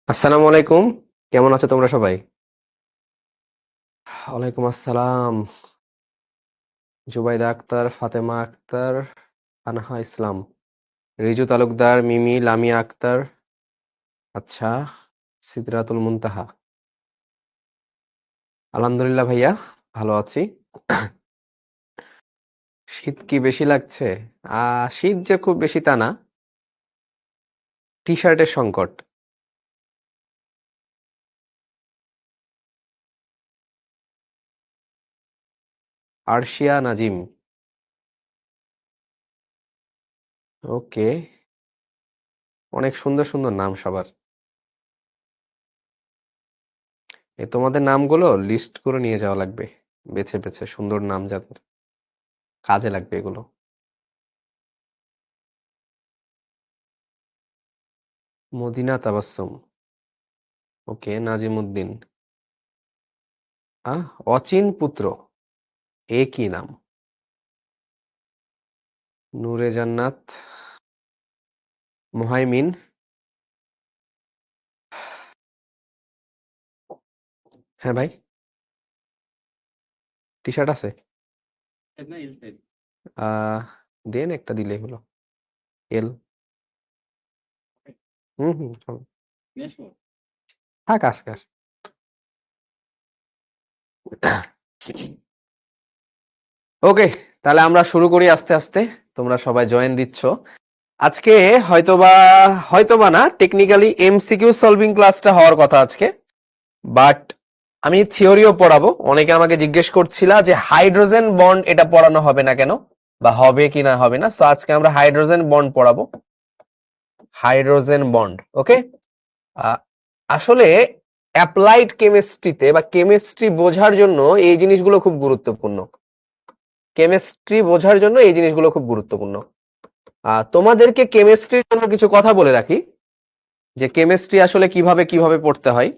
আসসালামু আলাইকুম। কেমন আছো তোমরা সবাই? ওয়ালাইকুম আসসালাম। জুবাইদা আক্তার, ফাতেমা আক্তার, আনহা ইসলাম, রিজু তালুকদার, মিমি, লামিয়া আক্তার। আচ্ছা, সিদরাতুল মুনতাহা। আলহামদুলিল্লাহ ভাইয়া, ভালো আছি। শীত কি বেশি লাগছে? শীত যে খুব বেশি তা না। টি-শার্টের সংকট। আরশিয়া নাজিম। ওকে, অনেক সুন্দর সুন্দর নাম সবার। তোমাদের নামগুলো লিস্ট করে নিয়ে যাওয়া লাগবে। বেছে বেছে সুন্দর নাম যাদের, কাজে লাগবে এগুলো। মদিনা তাবাসসুম। ওকে, নাজিমউদ্দিন। অচিন পুত্র। এ কি নাম? নূরে জান্নাত। মুহাইমিন। হ্যাঁ ভাই, টি শার্ট আছে। আহ দেন, একটা দিলেই হলো। এল। হুম হুম, হবে। থাক আজকার। ওকে, তাহলে আমরা শুরু করি আস্তে আস্তে। তোমরা সবাই জয়েন দিচ্ছ। আজকে হয়তোবা হয়তোবা না, টেকনিক্যালি এমসিকিউ সলভিং ক্লাসটা হওয়ার কথা আজকে, বাট আমি থিওরিও পড়াবো। অনেকে আমাকে জিজ্ঞেস করছিলা যে হাইড্রোজেন বন্ড এটা পড়ানো হবে না কেন, বা হবে কি না হবে না। সো আজকে আমরা হাইড্রোজেন বন্ড পড়াবো। হাইড্রোজেন বন্ড, ওকে। আসলে অ্যাপ্লাইড কেমিস্ট্রিতে বা কেমিস্ট্রি বোঝার জন্য এই জিনিসগুলো খুব গুরুত্বপূর্ণ। কেমিস্ট্রি বোঝার জন্য এই জিনিসগুলো খুব গুরুত্বপূর্ণ। তোমাদেরকে কেমিস্ট্রির জন্য কিছু কথা বলে রাখি, যে কেমিস্ট্রি আসলে কিভাবে কিভাবে পড়তে হয়।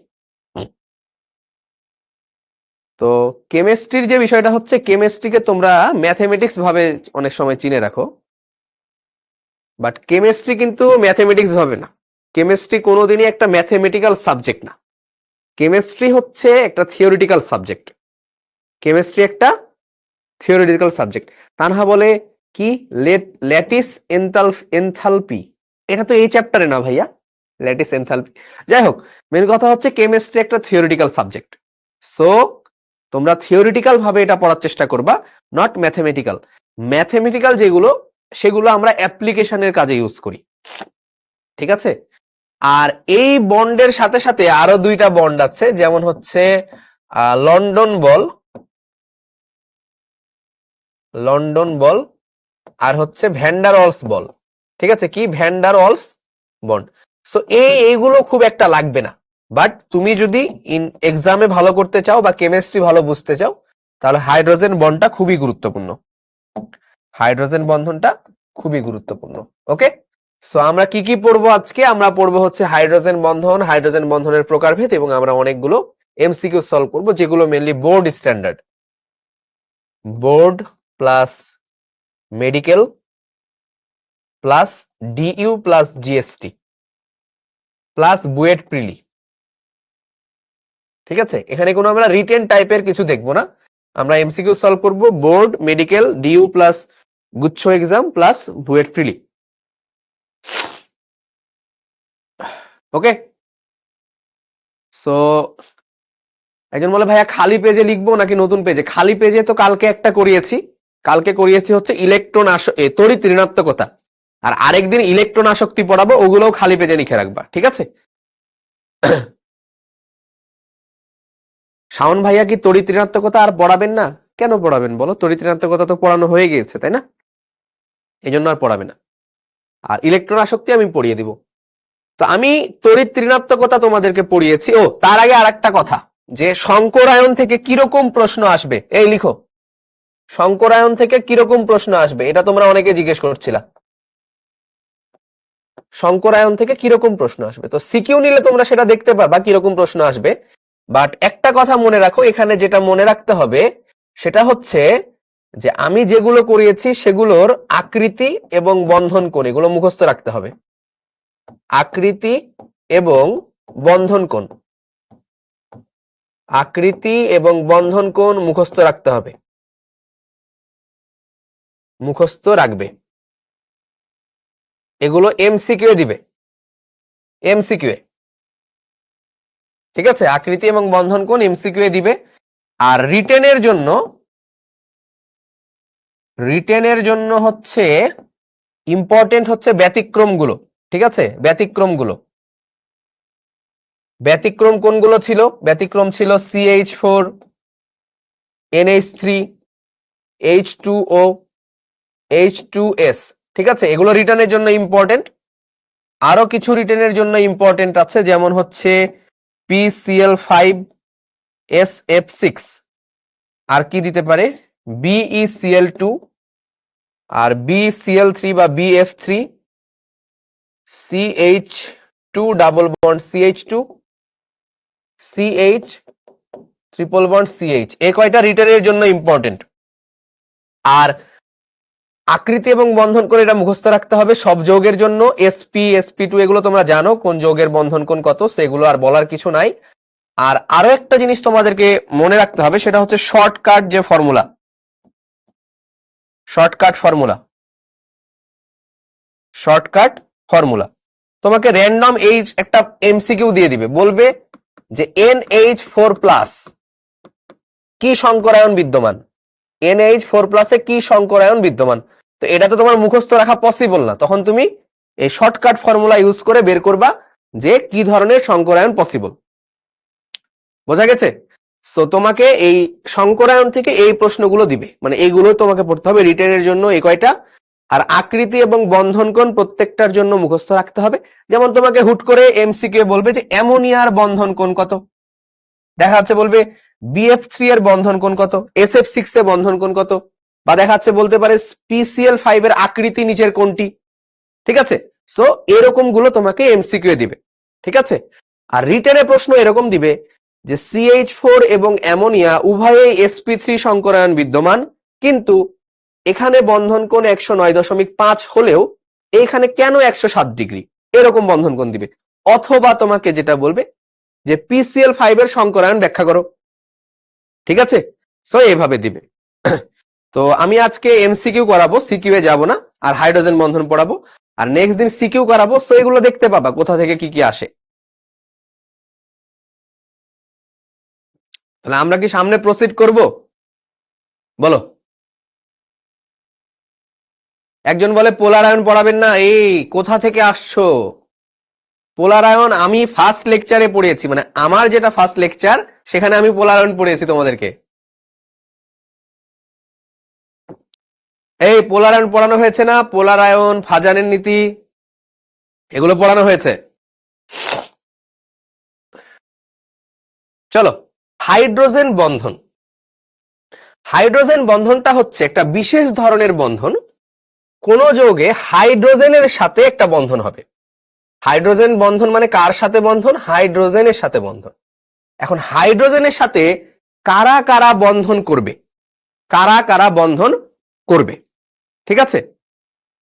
তো কেমিস্ট্রির যে বিষয়টা হচ্ছে, কেমিস্ট্রিকে তোমরা ম্যাথমেটিক্স ভাবে অনেক সময় চিনে রাখো, বাট কেমিস্ট্রি কিন্তু ম্যাথমেটিক্স ভাবে না। কেমিস্ট্রি কোনোদিনই একটা ম্যাথমেটিক্যাল সাবজেক্ট না। কেমিস্ট্রি হচ্ছে একটা থিওরিটিক্যাল সাবজেক্ট। কেমিস্ট্রি একটা থিওরিটিক্যাল সাবজেক্ট। তানহা বলে কি, ল্যাটিস এনথালপি। এটা তো এই চ্যাপ্টারে না ভাইয়া, ল্যাটিস এনথালপি। যাই হোক, মেন কথা হচ্ছে কেমিস্ট্রি একটা থিওরিটিক্যাল সাবজেক্ট। সো তোমরা থিওরিটিক্যাল ভাবে এটা পড়ার চেষ্টা করবা, নট ম্যাথমেটিক্যাল। ম্যাথমেটিক্যাল যেগুলো, সেগুলো আমরা অ্যাপ্লিকেশনের কাজে ইউজ করি। ঠিক আছে? আর এই বন্ডের সাথে সাথে আরো দুইটা বন্ড আছে, যেমন হচ্ছে লন্ডন বল, লন্ডন বল, আর হচ্ছে ভ্যান্ডারওয়ালস বল। ঠিক আছে, কি ভ্যান্ডারওয়ালস বন্ড। সো এইগুলো খুব একটা লাগবে না, বাট তুমি যদি এক্সামে ভালো করতে চাও বা কেমিস্ট্রি ভালো বুঝতে চাও, তাহলে হাইড্রোজেন বন্ডটা খুবই গুরুত্বপূর্ণ। হাইড্রোজেন বন্ধনটা খুবই গুরুত্বপূর্ণ। ওকে, সো আমরা কি কি পড়বো আজকে? আমরা পড়বো হচ্ছে হাইড্রোজেন বন্ধন, হাইড্রোজেন বন্ধনের প্রকারভেদ, এবং আমরা অনেকগুলো এমসিকিউ সলভ করবো, যেগুলো mainly board standard, board plus medical plus DU plus GST plus BUET preli. ঠিক আছে, এখানে কোনো আমরা রিটেন টাইপের কিছু দেখবো না। আমরা এমসিকিউ সলভ করব বোর্ড, মেডিকেল, ডিইউ প্লাস গুচ্ছ এক্সাম প্লাস বুয়েট প্রিলি। ওকে, সো একজন বলে ভাইয়া খালি পেজে লিখবো নাকি নতুন পেজে? খালি পেজে তো কালকে একটা করিয়েছি। কালকে করিয়েছি হচ্ছে ইলেকট্রন তড়িৎ ঋণাত্মকতা, আর আরেকদিন ইলেকট্রন আসক্তি পড়াবো, ওগুলোও খালি পেজে লিখে রাখবা। ঠিক আছে? শাওন ভাইয়া কি তড়িৎ ঋণাত্মকতা আর পড়াবেন না? কেন পড়াবেন বলো? তড়িৎ ঋণাত্মকতা তো পড়ানো হয়ে গিয়েছে, তাই না? এই জন্য আর পড়াবে না। আর ইলেকট্রন আসক্তি আমি পড়িয়ে দিব। তো আমি তড়িৎ ঋণাত্মকতা তোমাদেরকে পড়িয়েছি। ও, তার আগে আর একটা কথা, যে শঙ্করায়ন থেকে কিরকম প্রশ্ন আসবে, এই লিখো। শঙ্করায়ন থেকে কিরকম প্রশ্ন আসবে, এটা তোমরা অনেকে জিজ্ঞেস করছিলা। শঙ্করায়ন থেকে কিরকম প্রশ্ন আসবে, তো সিকিউ নিলে তোমরা সেটা দেখতে পাবা কিরকম প্রশ্ন আসবে। বাট একটা কথা মনে রাখো, এখানে যেটা মনে রাখতে হবে সেটা হচ্ছে যে আমি যেগুলো করিয়েছি সেগুলোর আকৃতি এবং বন্ধন কোণ, এগুলো মুখস্থ রাখতে হবে। আকৃতি এবং বন্ধন কোণ, আকৃতি এবং বন্ধন কোণ মুখস্থ রাখতে হবে, মুখস্থ রাখবে। এগুলো এমসিকিউ দিবে, এমসিকিউ, ঠিক আছে? আকৃতি এবং বন্ধন কোণ এমসিকিউ দিবে। আর রিটেনের জন্য হচ্ছে ইম্পর্টেন্ট হচ্ছে ব্যতিক্রমগুলো, ঠিক আছে? ব্যতিক্রম কোনগুলো ছিল? ব্যতিক্রম ছিল CH4, NH3, H2O, H2S, ঠিক আছে? এগুলো রিটেনের জন্য ইম্পর্টেন্ট। আরো কিছু রিটেনের জন্য ইম্পর্টেন্ট আছে, যেমন হচ্ছে PCl5, SF6, আর কি দিতে পারে BeCl2, আর BCl3 বা BF3, CH2 double bond CH2, CH triple bond CH, এই কয়টা রিটেনের জন্য ইম্পর্টেন্ট। আর আকৃতি এবং বন্ধন কোণ এটা মুখস্থ রাখতে হবে সব যৌগের জন্য। sp2 এগুলো তোমরা জানো কোন যৌগের বন্ধন কোণ কত, সেগুলো আর বলার কিছু নাই। আর আরো একটা জিনিস তোমাদেরকে মনে রাখতে হবে, সেটা হচ্ছে শর্টকাট যে ফর্মুলা, শর্টকাট ফর্মুলা তোমাকে র্যান্ডম এই একটা এমসিকিউ দিয়ে দিবে, বলবে যে NH4+ কি সংকরায়ন বিদ্যমান, NH4+ এ কি সংকরায়ন বিদ্যমান। তো এটা তো তোমার মুখস্থ রাখা পসিবল না, তখন তুমি এই শর্টকাট ফর্মুলা ইউজ করে বের করবা যে কি ধরনের সংকরায়ন পসিবল। বোঝা গেছে? সো তোমাকে এই সংকরায়ন থেকে এই প্রশ্নগুলো দিবে, মানে এইগুলো তোমাকে পড়তে হবে রিটেনের জন্য, এই কয়টা। আর আকৃতি এবং বন্ধন কোণ প্রত্যেকটার জন্য মুখস্থ রাখতে হবে। যেমন তোমাকে হুট করে এমসিকিউ বলবে যে অ্যামোনিয়ার বন্ধন কোণ কত, দেখা যাচ্ছে বলবে BF3 এর বন্ধন কোণ কত, SF6 এর বন্ধন কোণ কত, বা দেখা যাচ্ছে বলতে পারে PCl5 এর আকৃতি নিচের কোনটি, ঠিক আছে? সো এরকম গুলো তোমাকে এমসিকিউ দিবে, ঠিক আছে? আর রিটেনে প্রশ্ন এরকম দিবে যে CH4 এবং অ্যামোনিয়া উভয়েই sp3 সংকরায়ন বিদ্যমান, কিন্তু এখানে বন্ধন কোণ 109.5 হলেও এখানে কেন 107 ডিগ্রি, এরকম বন্ধন কোণ দিবে। অথবা তোমাকে যেটা বলবে যে PCl5 এর সংকরায়ন ব্যাখ্যা করো, ঠিক আছে? সো এইভাবে দিবে। তো আমি আজকে এমসিকিউ করাবো, সিকিউ এ যাব না, আর হাইড্রোজেন বন্ধন পড়াবো, আর নেক্সট দিন সিকিউ করাবো। সো এগুলো দেখতে পাবা কোথা থেকে কি কি আসে। তাহলে আমরা কি সামনে প্রসিড করব? বলো। একজন বলে পোলার আয়ন পড়াবেন না, এই কোথা থেকে আসছো? পোলার আয়ন আমি ফার্স্ট লেকচারে পড়িয়েছি, মানে আমার যেটা ফার্স্ট লেকচার সেখানে আমি পোলার আয়ন পড়িয়েছি তোমাদেরকে। এই পোলার আয়ন পড়ানো হয়েছে না? পোলার আয়ন, ফাজানের নীতি, এগুলো পড়ানো হয়েছে। চলো, হাইড্রোজেন বন্ধন। হাইড্রোজেন বন্ধনটা হচ্ছে একটা বিশেষ ধরনের বন্ধন, কোন যৌগে হাইড্রোজেনের সাথে একটা বন্ধন হবে। হাইড্রোজেন বন্ধন মানে কার সাথে বন্ধন? হাইড্রোজেনের সাথে বন্ধন। এখন হাইড্রোজেনের সাথে কারা কারা বন্ধন করবে, কারা কারা বন্ধন করবে, ঠিক আছে?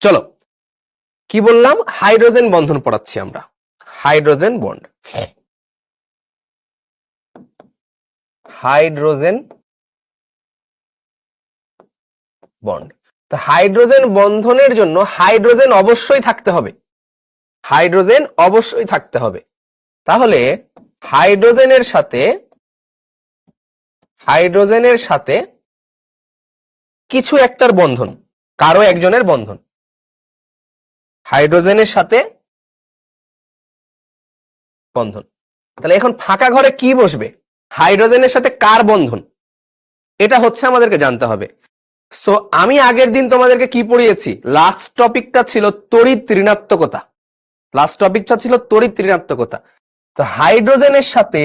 চলো, কি বললাম? হাইড্রোজেন বন্ধন পড়াচ্ছি আমরা, হাইড্রোজেন বন্ড, হাইড্রোজেন বন্ড। তো হাইড্রোজেন বন্ধনের জন্য হাইড্রোজেন অবশ্যই থাকতে হবে, হাইড্রোজেন অবশ্যই থাকতে হবে। তাহলে হাইড্রোজেনের সাথে কিছু একটার বন্ধন, কারো একজনের বন্ধন, হাইড্রোজেনের সাথে বন্ধন। তাহলে এখন ফাঁকা ঘরে কি বসবে? হাইড্রোজেনের সাথে কার বন্ধন, এটা হচ্ছে আমাদেরকে জানতে হবে। সো আমি আগের দিন তোমাদেরকে কি পড়িয়েছি? লাস্ট টপিকটা ছিল তড়িৎ ঋণাত্মকতা, লাস্ট টপিকটা ছিল তড়িৎ ঋণাত্মকতা। তো হাইড্রোজেনের সাথে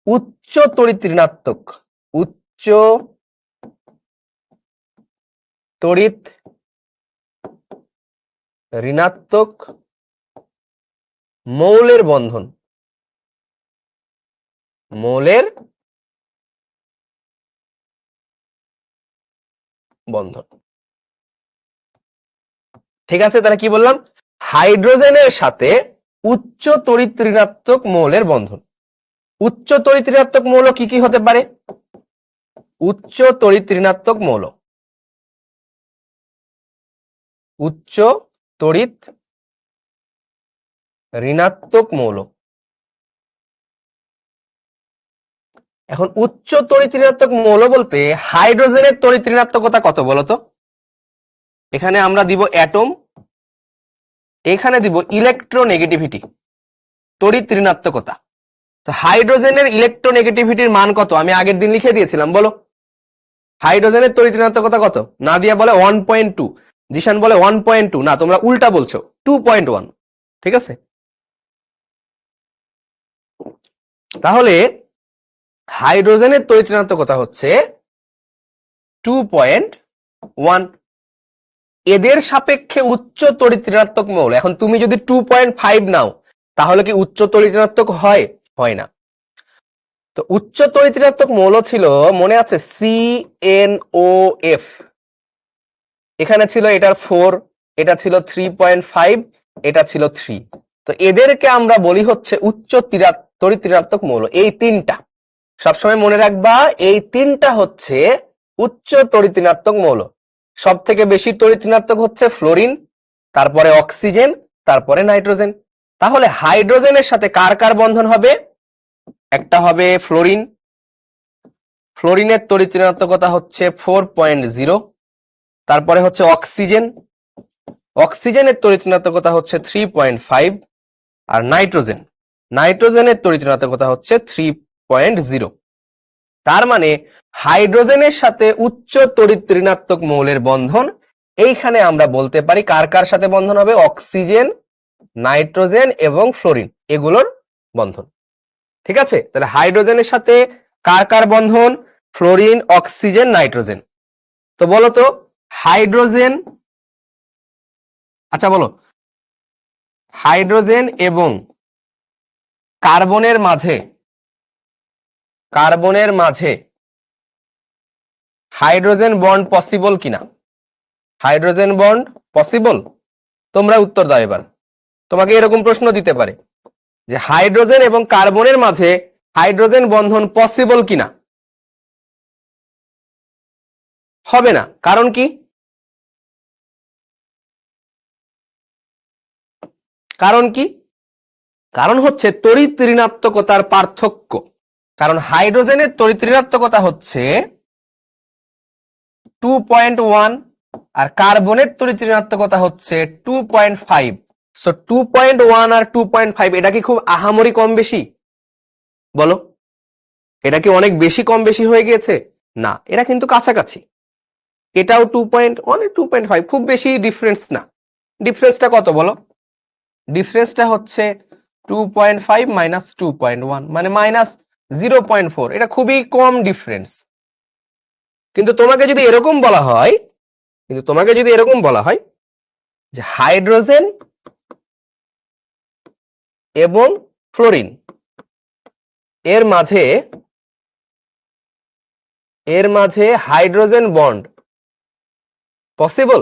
উচ্চ তড়িৎ ঋণাত্মক, উচ্চ তড়িৎ ঋণাত্মক মৌলের বন্ধন, মৌলের বন্ধন, ঠিক আছে? তাহলে কি বললাম? হাইড্রোজেনের সাথে উচ্চ তড়িৎ ঋণাত্মক মৌলের বন্ধন। উচ্চ তড়িৎ ঋণাত্মক মৌল কি কি হতে পারে? উচ্চ তড়িৎ ঋণাত্মক মৌল, উচ্চ তড়িৎ ঋণাত্মক মৌল। এখন উচ্চ তড়িৎ ঋণাত্মক মৌল বলতে হাইড্রোজেনের তড়িৎ ঋণাত্মকতা কত বলতো? এখানে আমরা দিব অ্যাটম, এখানে দিব ইলেকট্রোনেগেটিভিটি, তড়িৎ ঋণাত্মকতা। তো হাইড্রোজেনের ইলেকট্রোনেগেটিভিটির মান কত? আমি আগের দিন লিখে দিয়েছিলাম, বলো। হাইড্রোজেনের তড়িৎ ঋণাত্মকতা কত? নাদিয়া বলে 1.2, জিশান বলে 1.2, না তোমরা উল্টা বলছো 2.1, ঠিক আছে? তাহলে হাইড্রোজেনের তড়িৎ ঋণাত্মকতা হচ্ছে 2.1। এদের সাপেক্ষে উচ্চ তড়িৎ ঋণাত্মক মৌল, এখন তুমি যদি 2.5 নাও তাহলে কি উচ্চ তড়িৎ ঋণাত্মক হয়? হয় না। তো উচ্চ তড়িৎ ঋণাত্মক মৌল ছিল, মনে আছে, CNOF। এখানে ছিল এটার 4, এটা ছিল 3.5, এটা ছিল 3। তো এদেরকে আমরা বলি হচ্ছে উচ্চ তড়িৎ ঋণাত্মক মৌল। এই তিনটা সবসময় মনে রাখবা, এই তিনটা হচ্ছে উচ্চ তড়িৎ ঋণাত্মক মৌল। সব থেকে বেশি তড়িৎ ঋণাত্মক হচ্ছে ফ্লোরিন, তারপরে অক্সিজেন, তারপরে নাইট্রোজেন। তাহলে হাইড্রোজেনের সাথে কার কার বন্ধন হবে? একটা হবে ফ্লোরিন, ফ্লোরিনের তড়িৎ ঋণাত্মকতা হচ্ছে 4.0। তারপরে হচ্ছে অক্সিজেন, অক্সিজেনের তড়িৎ ঋণাত্মকতা হচ্ছে 3.5। আর নাইট্রোজেন, নাইট্রোজেনের তড়িৎ ঋণাত্মকতা হচ্ছে 3.0। তার মানে হাইড্রোজেনের সাথে উচ্চ তড়িৎ ঋণাত্মক মৌলের বন্ধন, এইখানে আমরা বলতে পারি কার কার সাথে বন্ধন হবে? অক্সিজেন, নাইট্রোজেন এবং ফ্লোরিন, এগুলোর বন্ধন। ঠিক আছে? তাহলে হাইড্রোজেনের সাথে কার কার বন্ধন? Fluorine, oxygen, nitrogen. তো বলো তো হাইড্রোজেন, আচ্ছা বলো, হাইড্রোজেন এবং কার্বনের মাঝে, কার্বনের মাঝে হাইড্রোজেন বন্ড পসিবল কিনা? Hydrogen bond possible? তোমরা উত্তর দাও এবার। তোমাকে এরকম প্রশ্ন দিতে পারে যে হাইড্রোজেন এবং কার্বনের মাঝে হাইড্রোজেন বন্ধন পসিবল কিনা? হবে না। কারণ কি? কারণ কি? কারণ হচ্ছে তড়িৎ ঋণাত্মকতার পার্থক্য। কারণ হাইড্রোজেনের তড়িৎ ঋণাত্মকতা হচ্ছে 2.1 আর কার্বনের তড়িৎ ঋণাত্মকতা হচ্ছে 2.5। সো 2.1 আর 2.5 এটা কি খুব আহামরি কম বেশি? বলো, এটা কি অনেক বেশি কম বেশি হয়ে গিয়েছে? না, এরা কিন্তু কাছাকাছি। এটাও 2.1, 2.5, খুব বেশি ডিফারেন্স না। ডিফারেন্সটা কত বলো? ডিফারেন্সটা হচ্ছে 2.5 মাইনাস 2.1 মানে মাইনাস 0.4। এটা খুবই কম ডিফারেন্স। কিন্তু তোমাকে যদি এরকম বলা হয়, যে হাইড্রোজেন এবং ফ্লোরিন এর মাঝে হাইড্রোজেন বন্ড পসিবল,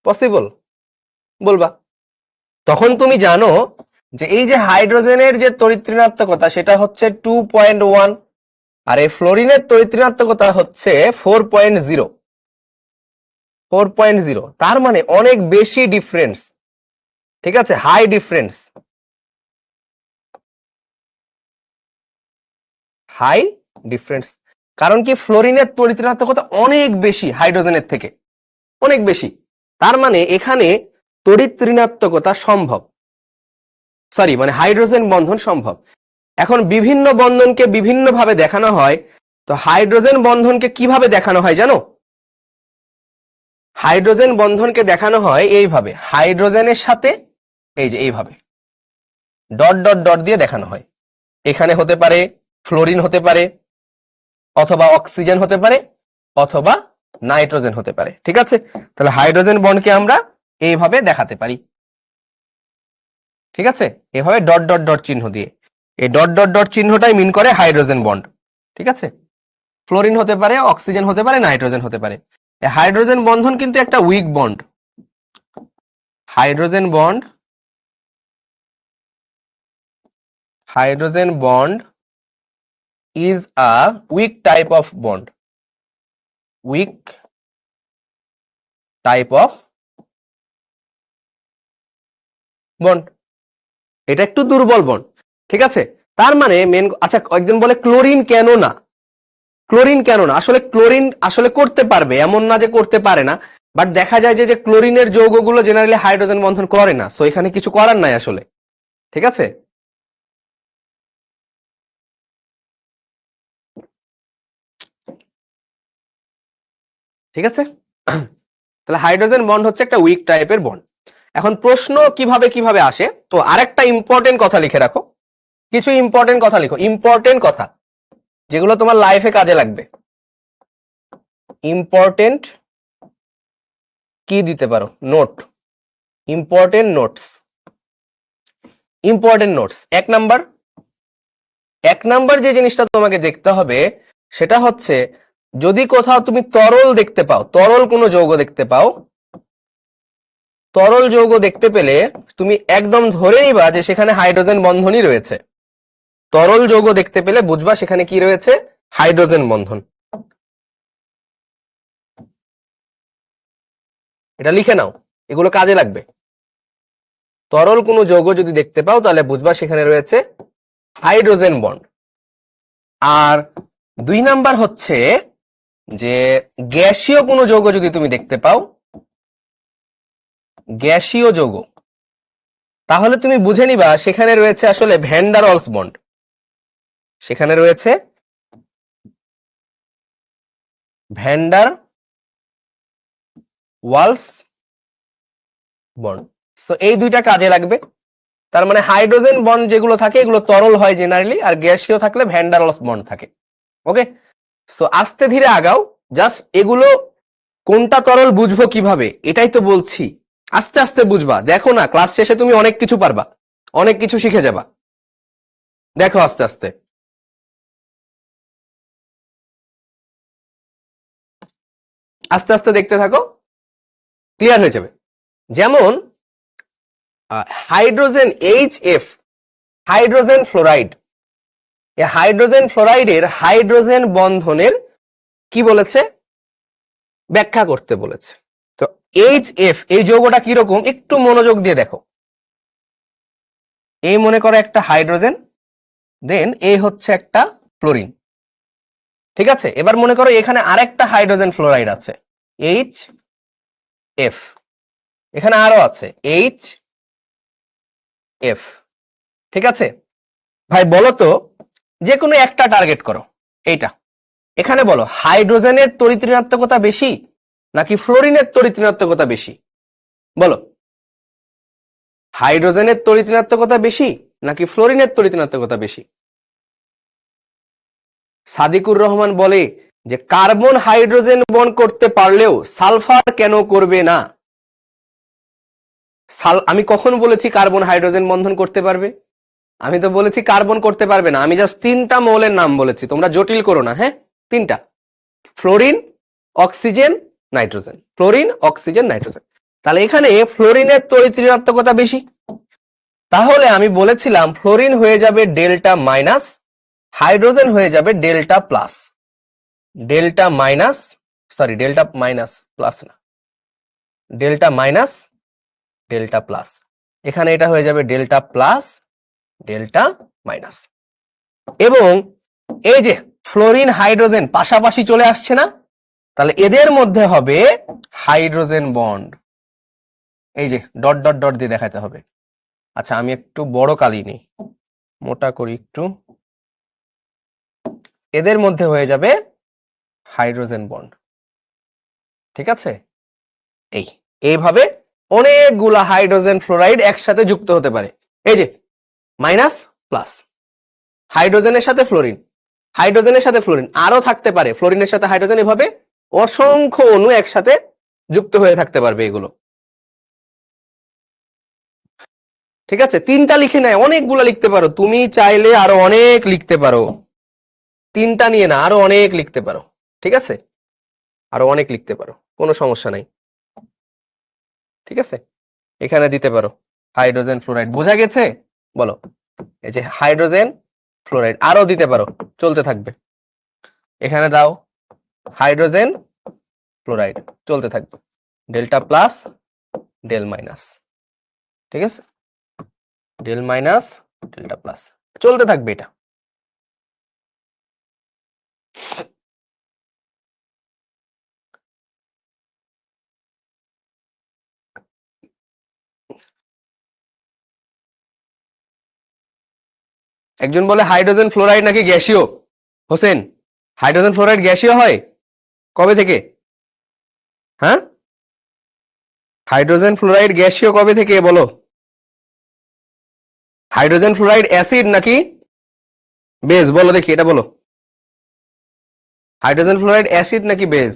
পসিবল বলবা। তখন তুমি জানো যে এই যে হাইড্রোজেনের যে তড়িৎ ঋণাত্মকতা সেটা হচ্ছে 2.1 আর এই ফ্লোরিনের তড়িৎ ঋণাত্মকতা হচ্ছে 4.0। তার মানে অনেক বেশি ডিফারেন্স। ঠিক আছে? High difference, high difference. কারণ কি? ফ্লোরিনের তড়িৎ ঋণাত্মকতা অনেক বেশি হাইড্রোজেনের থেকে, অনেক বেশি। তার মানে এখানে তড়িৎ ঋণাত্মকতা সম্ভব, সরি মানে হাইড্রোজেন বন্ধন সম্ভব। এখন বিভিন্ন বন্ধনকে বিভিন্ন ভাবে দেখানো হয়। তো হাইড্রোজেন বন্ধনকে কিভাবে দেখানো হয় জানো? হাইড্রোজেন বন্ধনকে দেখানো হয় এইভাবে, হাইড্রোজেনের সাথে এই যে এইভাবে ডট ডট ডট দিয়ে দেখানো হয়। এখানে হতে পারে ফ্লোরিন হতে পারে, অথবা অক্সিজেন হতে পারে, অথবা নাইট্রোজেন হতে পারে। ঠিক আছে? তাহলে হাইড্রোজেন বন্ডকে আমরা এইভাবে দেখাতে পারি। ঠিক আছে? এভাবে ডট ডট ডট চিহ্ন দিয়ে, এই ডট ডট ডট চিহ্নটাই মিন করে হাইড্রোজেন বন্ড। ঠিক আছে? ফ্লোরিন হতে পারে, অক্সিজেন হতে পারে, নাইট্রোজেন হতে পারে। এই হাইড্রোজেন বন্ধন কিন্তু একটা weak bond. Hydrogen bond is a weak type of bond. Weak type of bond. এটা একটু দুর্বল বন্ড, ঠিক আছে। তার মানে মেন, আচ্ছা একজন বলে ক্লোরিন কেন না, ক্লোরিন কেন না? আসলে ক্লোরিন আসলে করতে পারবে, এমন না যে করতে পারে না, বাট দেখা যায় যে ক্লোরিনের যৌগগুলো জেনারেলি হাইড্রোজেন বন্ধন করে না, সো এখানে কিছু করার নাই আসলে, ঠিক আছে। ঠিক আছে, তাহলে হাইড্রোজেন বন্ড হচ্ছে একটা উইক টাইপের বন্ড। এখন প্রশ্ন কিভাবে কিভাবে আসে, তো আরেকটা ইম্পর্টেন্ট কথা লিখে রাখো, কিছু ইম্পর্টেন্ট কথা লিখো, ইম্পর্টেন্ট কথা যেগুলো তোমার লাইফে কাজে লাগবে। ইম্পর্টেন্ট কি দিতে পারো? Note, important notes, important notes. এক নাম্বার যে জিনিসটা তোমাকে দেখতে হবে সেটা হচ্ছে, যদি কোথাও তুমি তরল দেখতে পাও, তরল কোনো যৌগ দেখতে পাও, তরল যৌগ দেখতে পেলে তুমি একদম ধরে নিবা যে সেখানে হাইড্রোজেন বন্ধনই রয়েছে। তরল যৌগ দেখতে পেলে বুঝবা সেখানে কি রয়েছে? হাইড্রোজেন বন্ধন। এটা লিখে নাও, এগুলো কাজে লাগবে। তরল কোনো যৌগ যদি দেখতে পাও তাহলে বুঝবা সেখানে রয়েছে হাইড্রোজেন বন্ড। আর 2 নাম্বার হচ্ছে যে গ্যাসীয় কোনো যৌগ যদি তুমি দেখতে পাও, গ্যাসীয় যৌগ, তাহলে তুমি বুঝে নিবা সেখানে রয়েছে আসলে ভ্যান ডার ওয়ালস বন্ড, সেখানে রয়েছে van der Waals bond. So এই দুইটা কাজে লাগবে। তার মানে হাইড্রোজেন বন্ড যেগুলো থাকে এগুলো তরল হয় জেনারেলি, আর গ্যাসীয় থাকলে ভ্যান ডার ওয়ালস বন্ড থাকে। ওকে, সো আস্তে ধীরে আগাও, জাস্ট এগুলো কোনটা তরল বুঝবো কিভাবে, এটাই তো বলছি। আস্তে আস্তে বুঝবা, দেখো না ক্লাস শেষে তুমি অনেক কিছু পারবা, অনেক কিছু শিখে যাবা, দেখো আস্তে আস্তে। আস্তে আস্তে দেখতে থাকো, ক্লিয়ার হয়ে যাবে। যেমন হাইড্রোজেন HF, হাইড্রোজেন ফ্লোরাইড, এই হাইড্রোজেন ফ্লোরাইডের হাইড্রোজেন বন্ধনের কি বলেছে? ব্যাখ্যা করতে বলেছে। তো HF এই যৌগটা কিরকম একটু মনোযোগ দিয়ে দেখো। এই মনে করো একটা হাইড্রোজেন, দেন এই হচ্ছে একটা ফ্লোরিন, ঠিক আছে। এবার মনে করো এখানে আরেকটা হাইড্রোজেন ফ্লোরাইড আছে HF, এখানে আরো আছে HF, ঠিক আছে। ভাই বলো তো, যে কোনো একটা টার্গেট করো, এইটা, এখানে বলো হাইড্রোজেনের তড়িৎ ঋণাত্মকতা বেশি নাকি ফ্লোরিনের তড়িৎ ঋণাত্মকতা বেশি? বলো, হাইড্রোজেনের তড়িৎ ঋণাত্মকতা বেশি নাকি ফ্লোরিনের তড়িৎ ঋণাত্মকতা বেশি? সাদিকুর রহমান বলে যে কার্বন হাইড্রোজেন বন্ড করতে পারলেও সালফার কেন করবে না? আমি কখন বলেছি কার্বন হাইড্রোজেন বন্ধন করতে পারবে? আমি তো বলেছি কার্বন করতে পারবে না, আমি জাস্ট 3টা মৌলের নাম বলেছি, তোমরা জটিল করো না। হ্যাঁ, 3টা, fluorine, oxygen, nitrogen, fluorine, oxygen, nitrogen. তাহলে এখানে ফ্লোরিনের তড়িৎ ঋণাত্মকতা বেশি, তাহলে আমি বলেছিলাম ফ্লোরিন হয়ে যাবে ডেল্টা মাইনাস, হাইড্রোজেন হয়ে যাবে delta plus, delta minus, sorry delta minus plus না, ডেল্টা মাইনাস ডেল্টা প্লাস, এখানে এটা হয়ে যাবে ডেল্টা প্লাস ডেল্টা মাইনাস। এবং এই যে ফ্লোরিন হাইড্রোজেন পাশাপাশি চলে আসছে না, তাহলে এদের মধ্যে হবে হাইড্রোজেন বন্ড, এই যে ডট ডট ডট দিয়ে দেখাতে হবে। আচ্ছা আমি একটু বড় কালি নেই, মোটা করি একটু, এদের মধ্যে হয়ে যাবে হাইড্রোজেন বন্ড, ঠিক আছে। এইভাবে অনেকগুলা হাইড্রোজেন ফ্লোরাইড একসাথে যুক্ত হতে পারে। এই যে মাইনাস প্লাস, হাইড্রোজেনের সাথে ফ্লোরিন, হাইড্রোজেনের সাথে ফ্লোরিন, আরো থাকতে পারে ফ্লোরিনের সাথে হাইড্রোজেন, এভাবে অসংখ্য অণু একসাথে যুক্ত হয়ে থাকতে পারবে এগুলো, ঠিক আছে। 3টা লিখে নেয়, অনেকগুলো লিখতে পারো, তুমি চাইলে আরো অনেক লিখতে পারো, 3টা নিয়ে না আরো অনেক লিখতে পারো, ঠিক আছে, আরো অনেক লিখতে পারো, কোনো সমস্যা নাই, ঠিক আছে। এখানে দিতে পারো হাইড্রোজেন ফ্লোরাইড। বোঝা গেছে? বলো। এই যে হাইড্রোজেন ফ্লোরাইড, আরো দিতে পারো, চলতে থাকবে। এখানে দাও হাইড্রোজেন ফ্লোরাইড, চলতে থাকবে, ডেল্টা প্লাস ডেল মাইনাস, ঠিক আছে, ডেল মাইনাস ডেল্টা প্লাস, চলতে থাকবে এটা। একজন বলে হাইড্রোজেন ফ্লোরাইড নাকি গ্যাসীয়। হোসেন, হাইড্রোজেন ফ্লোরাইড গ্যাসীয় হয় কবে থেকে? হ্যাঁ, হাইড্রোজেন ফ্লোরাইড গ্যাসীয় কবে থেকে বলো? হাইড্রোজেন ফ্লোরাইড অ্যাসিড নাকি বেজ? বলো দেখি, এটা বলো। হাইড্রোজেন ফ্লোরাইড অ্যাসিড নাকি বেজ?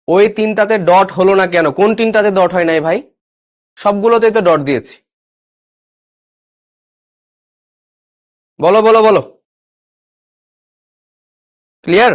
ওই তিনটাতে ডট হলো না কেন? কোন তিনটাতে ডট হয় নাই ভাই? সবগুলোতেই তো ডট দিয়েছি। বলো বলো বলো, ক্লিয়ার?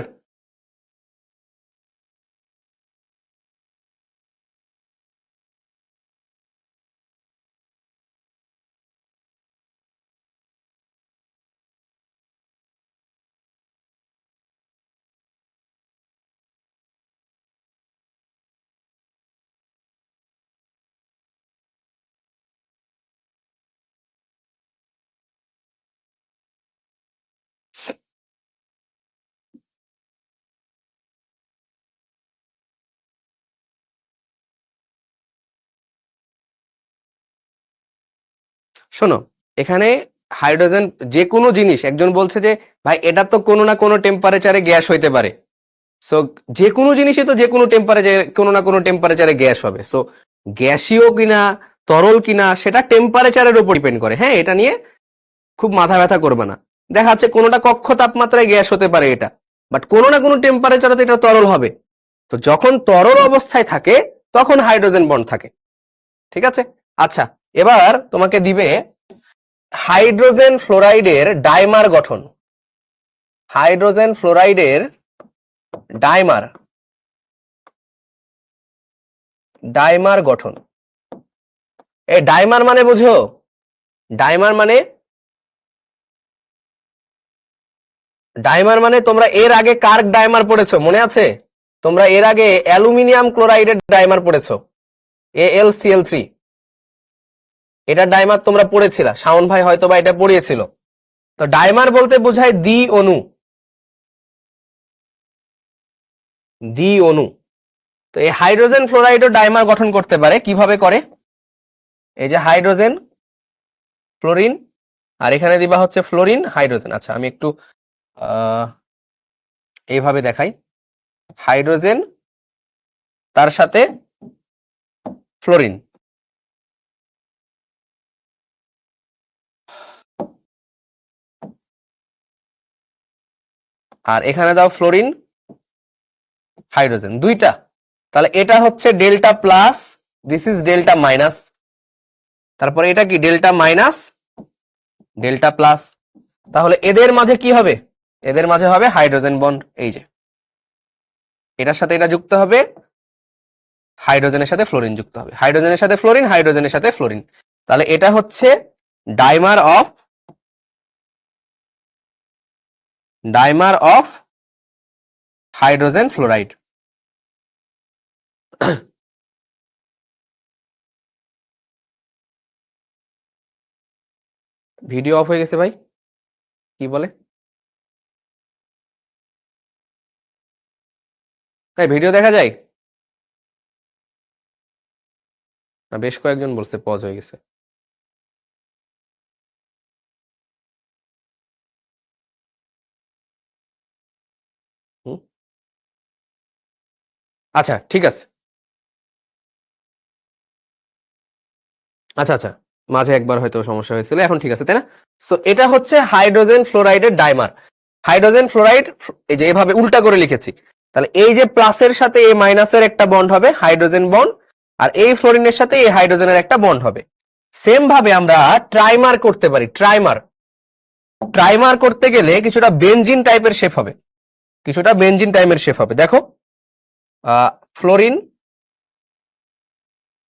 শোনো, এখানে হাইড্রোজেন যে কোনো জিনিস, একজন বলছে যে ভাই এটা তো কোনো না কোনো টেম্পারেচারে গ্যাস হইতে পারে। সো যে কোনো জিনিসই তো যে কোনো টেম্পারেচারে, কোনো না কোনো টেম্পারেচারে গ্যাস হবে। সো গ্যাসীয় কিনা তরল কিনা সেটা টেম্পারেচারের উপর ডিপেন্ড করে। হ্যাঁ, এটা নিয়ে খুব মাথা ব্যথা করবে না। দেখা যাচ্ছে কোনোটা কক্ষ তাপমাত্রায় গ্যাস হতে পারে এটা, বাট কোনো না কোনো টেম্পারেচারে তো এটা তরল হবে। তো যখন তরল অবস্থায় থাকে তখন হাইড্রোজেন বন্ড থাকে, ঠিক আছে। আচ্ছা, এবার তোমাকে দিবে হাইড্রোজেন ফ্লোরাইডের ডাইমার গঠন। হাইড্রোজেন ফ্লোরাইডের ডাইমার, ডাইমার গঠন। এই ডাইমার মানে বুঝো? ডাইমার মানে, ডাইমার মানে তোমরা এর আগে কার ডাইমার পড়েছো মনে আছে? তোমরা এর আগে অ্যালুমিনিয়াম ক্লোরাইডের ডাইমার পড়েছো, AlCl3। এটা ডাইমার তোমরা পড়েছিলা, শাওন ভাই হয়তো বা এটা পড়িয়েছিল। তো ডাইমার বলতে বোঝায় দ্বি অণু, দ্বি অণু। তো এই হাইড্রোজেন ফ্লোরাইডও ডাইমার গঠন করতে পারে। কিভাবে করে? এই যে হাইড্রোজেন ফ্লোরিন, আর এখানে দিবা হচ্ছে ফ্লোরিন হাইড্রোজেন। আচ্ছা, আমি একটু এইভাবে দেখাই। হাইড্রোজেন তার সাথে ফ্লোরিন, আর এখানে দাও ফ্লোরিন হাইড্রোজেন, দুইটা। তাহলে এটা হচ্ছে delta plus, this is delta minus. তারপরে এটা কি ডেল্টা মাইনাস ডেল্টা প্লাস। তাহলে এদের মাঝে কি হবে? এদের মাঝে হবে হাইড্রোজেন বন্ড। এই যে এটার সাথে এটা যুক্ত হবে, হাইড্রোজেনের সাথে ফ্লোরিন যুক্ত হবে, হাইড্রোজেনের সাথে ফ্লোরিন, হাইড্রোজেনের সাথে ফ্লোরিন। তাহলে এটা হচ্ছে dimer of hydrogen fluoride. Video of হয়ে গেছে ভাই, কি বলে? তাই ভিডিও দেখা যায় না? বেশ কয়েকজন বলছে পজ হয়ে গেছে। আচ্ছা ঠিক আছে, আচ্ছা আচ্ছা, মাঝে একবার হয়তো সমস্যা হয়েছিল, এখন ঠিক আছে তাই না? সো এটা হচ্ছে হাইড্রোজেন ফ্লোরাইডের ডাইমার। হাইড্রোজেন ফ্লোরাইড, এই যে এভাবে উল্টা করে লিখেছি, তাহলে এই যে প্লাসের সাথে এই মাইনাসের একটা বন্ড হবে, হাইড্রোজেন বন্ড, আর এই ফ্লোরিনের সাথে এই হাইড্রোজেনের একটা বন্ড হবে। সেম ভাবে আমরা ট্রাইমার করতে পারি। ট্রাইমার, ট্রাইমার করতে গেলে কিছুটা বেনজিন টাইপের শেপ হবে, কিছুটা বেনজিন টাইপের শেপ হবে। দেখো, ফ্লোরিন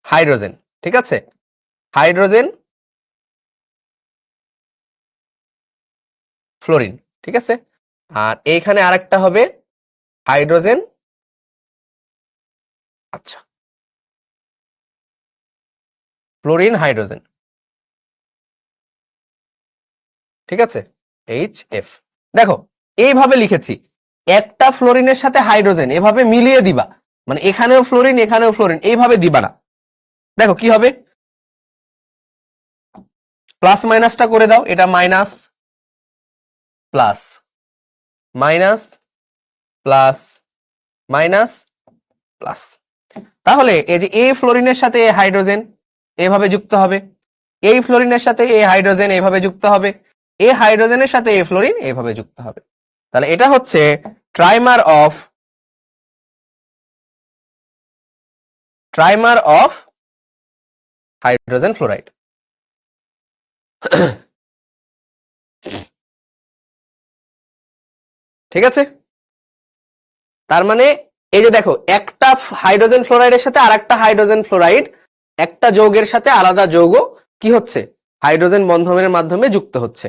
হাইড্রোজেন, ঠিক আছে। হাইড্রোজেন ফ্লোরিন, ঠিক আছে। আর এইখানে আরেকটা হবে হাইড্রোজেন, আচ্ছা ফ্লোরিন হাইড্রোজেন, ঠিক আছে, HF। দেখো এইভাবে লিখেছি, একটা ফ্লোরিনের সাথে হাইড্রোজেন এভাবে মিলিয়ে দিবা, মানে এখানেও ফ্লোরিন এখানেও ফ্লোরিন, এইভাবে দিবা না। দেখো কি হবে, প্লাস মাইনাসটা করে দাও, এটা minus plus minus plus minus plus. তাহলে এই যে এই ফ্লোরিনের সাথে এই হাইড্রোজেন এভাবে যুক্ত হবে, এই ফ্লোরিনের সাথে এই হাইড্রোজেন এভাবে যুক্ত হবে, এই হাইড্রোজেনের সাথে এই ফ্লোরিন এভাবে যুক্ত হবে। তাহলে এটা হচ্ছে ট্রাইমার অফ হাইড্রোজেন ফ্লোরাইড। ঠিক আছে, তার মানে এই যে দেখো, একটা হাইড্রোজেন ফ্লোরাইডের সাথে আরেকটা হাইড্রোজেন ফ্লোরাইড, একটা যৌগের সাথে আলাদা যৌগ কি হচ্ছে, হাইড্রোজেন বন্ধনের মাধ্যমে যুক্ত হচ্ছে।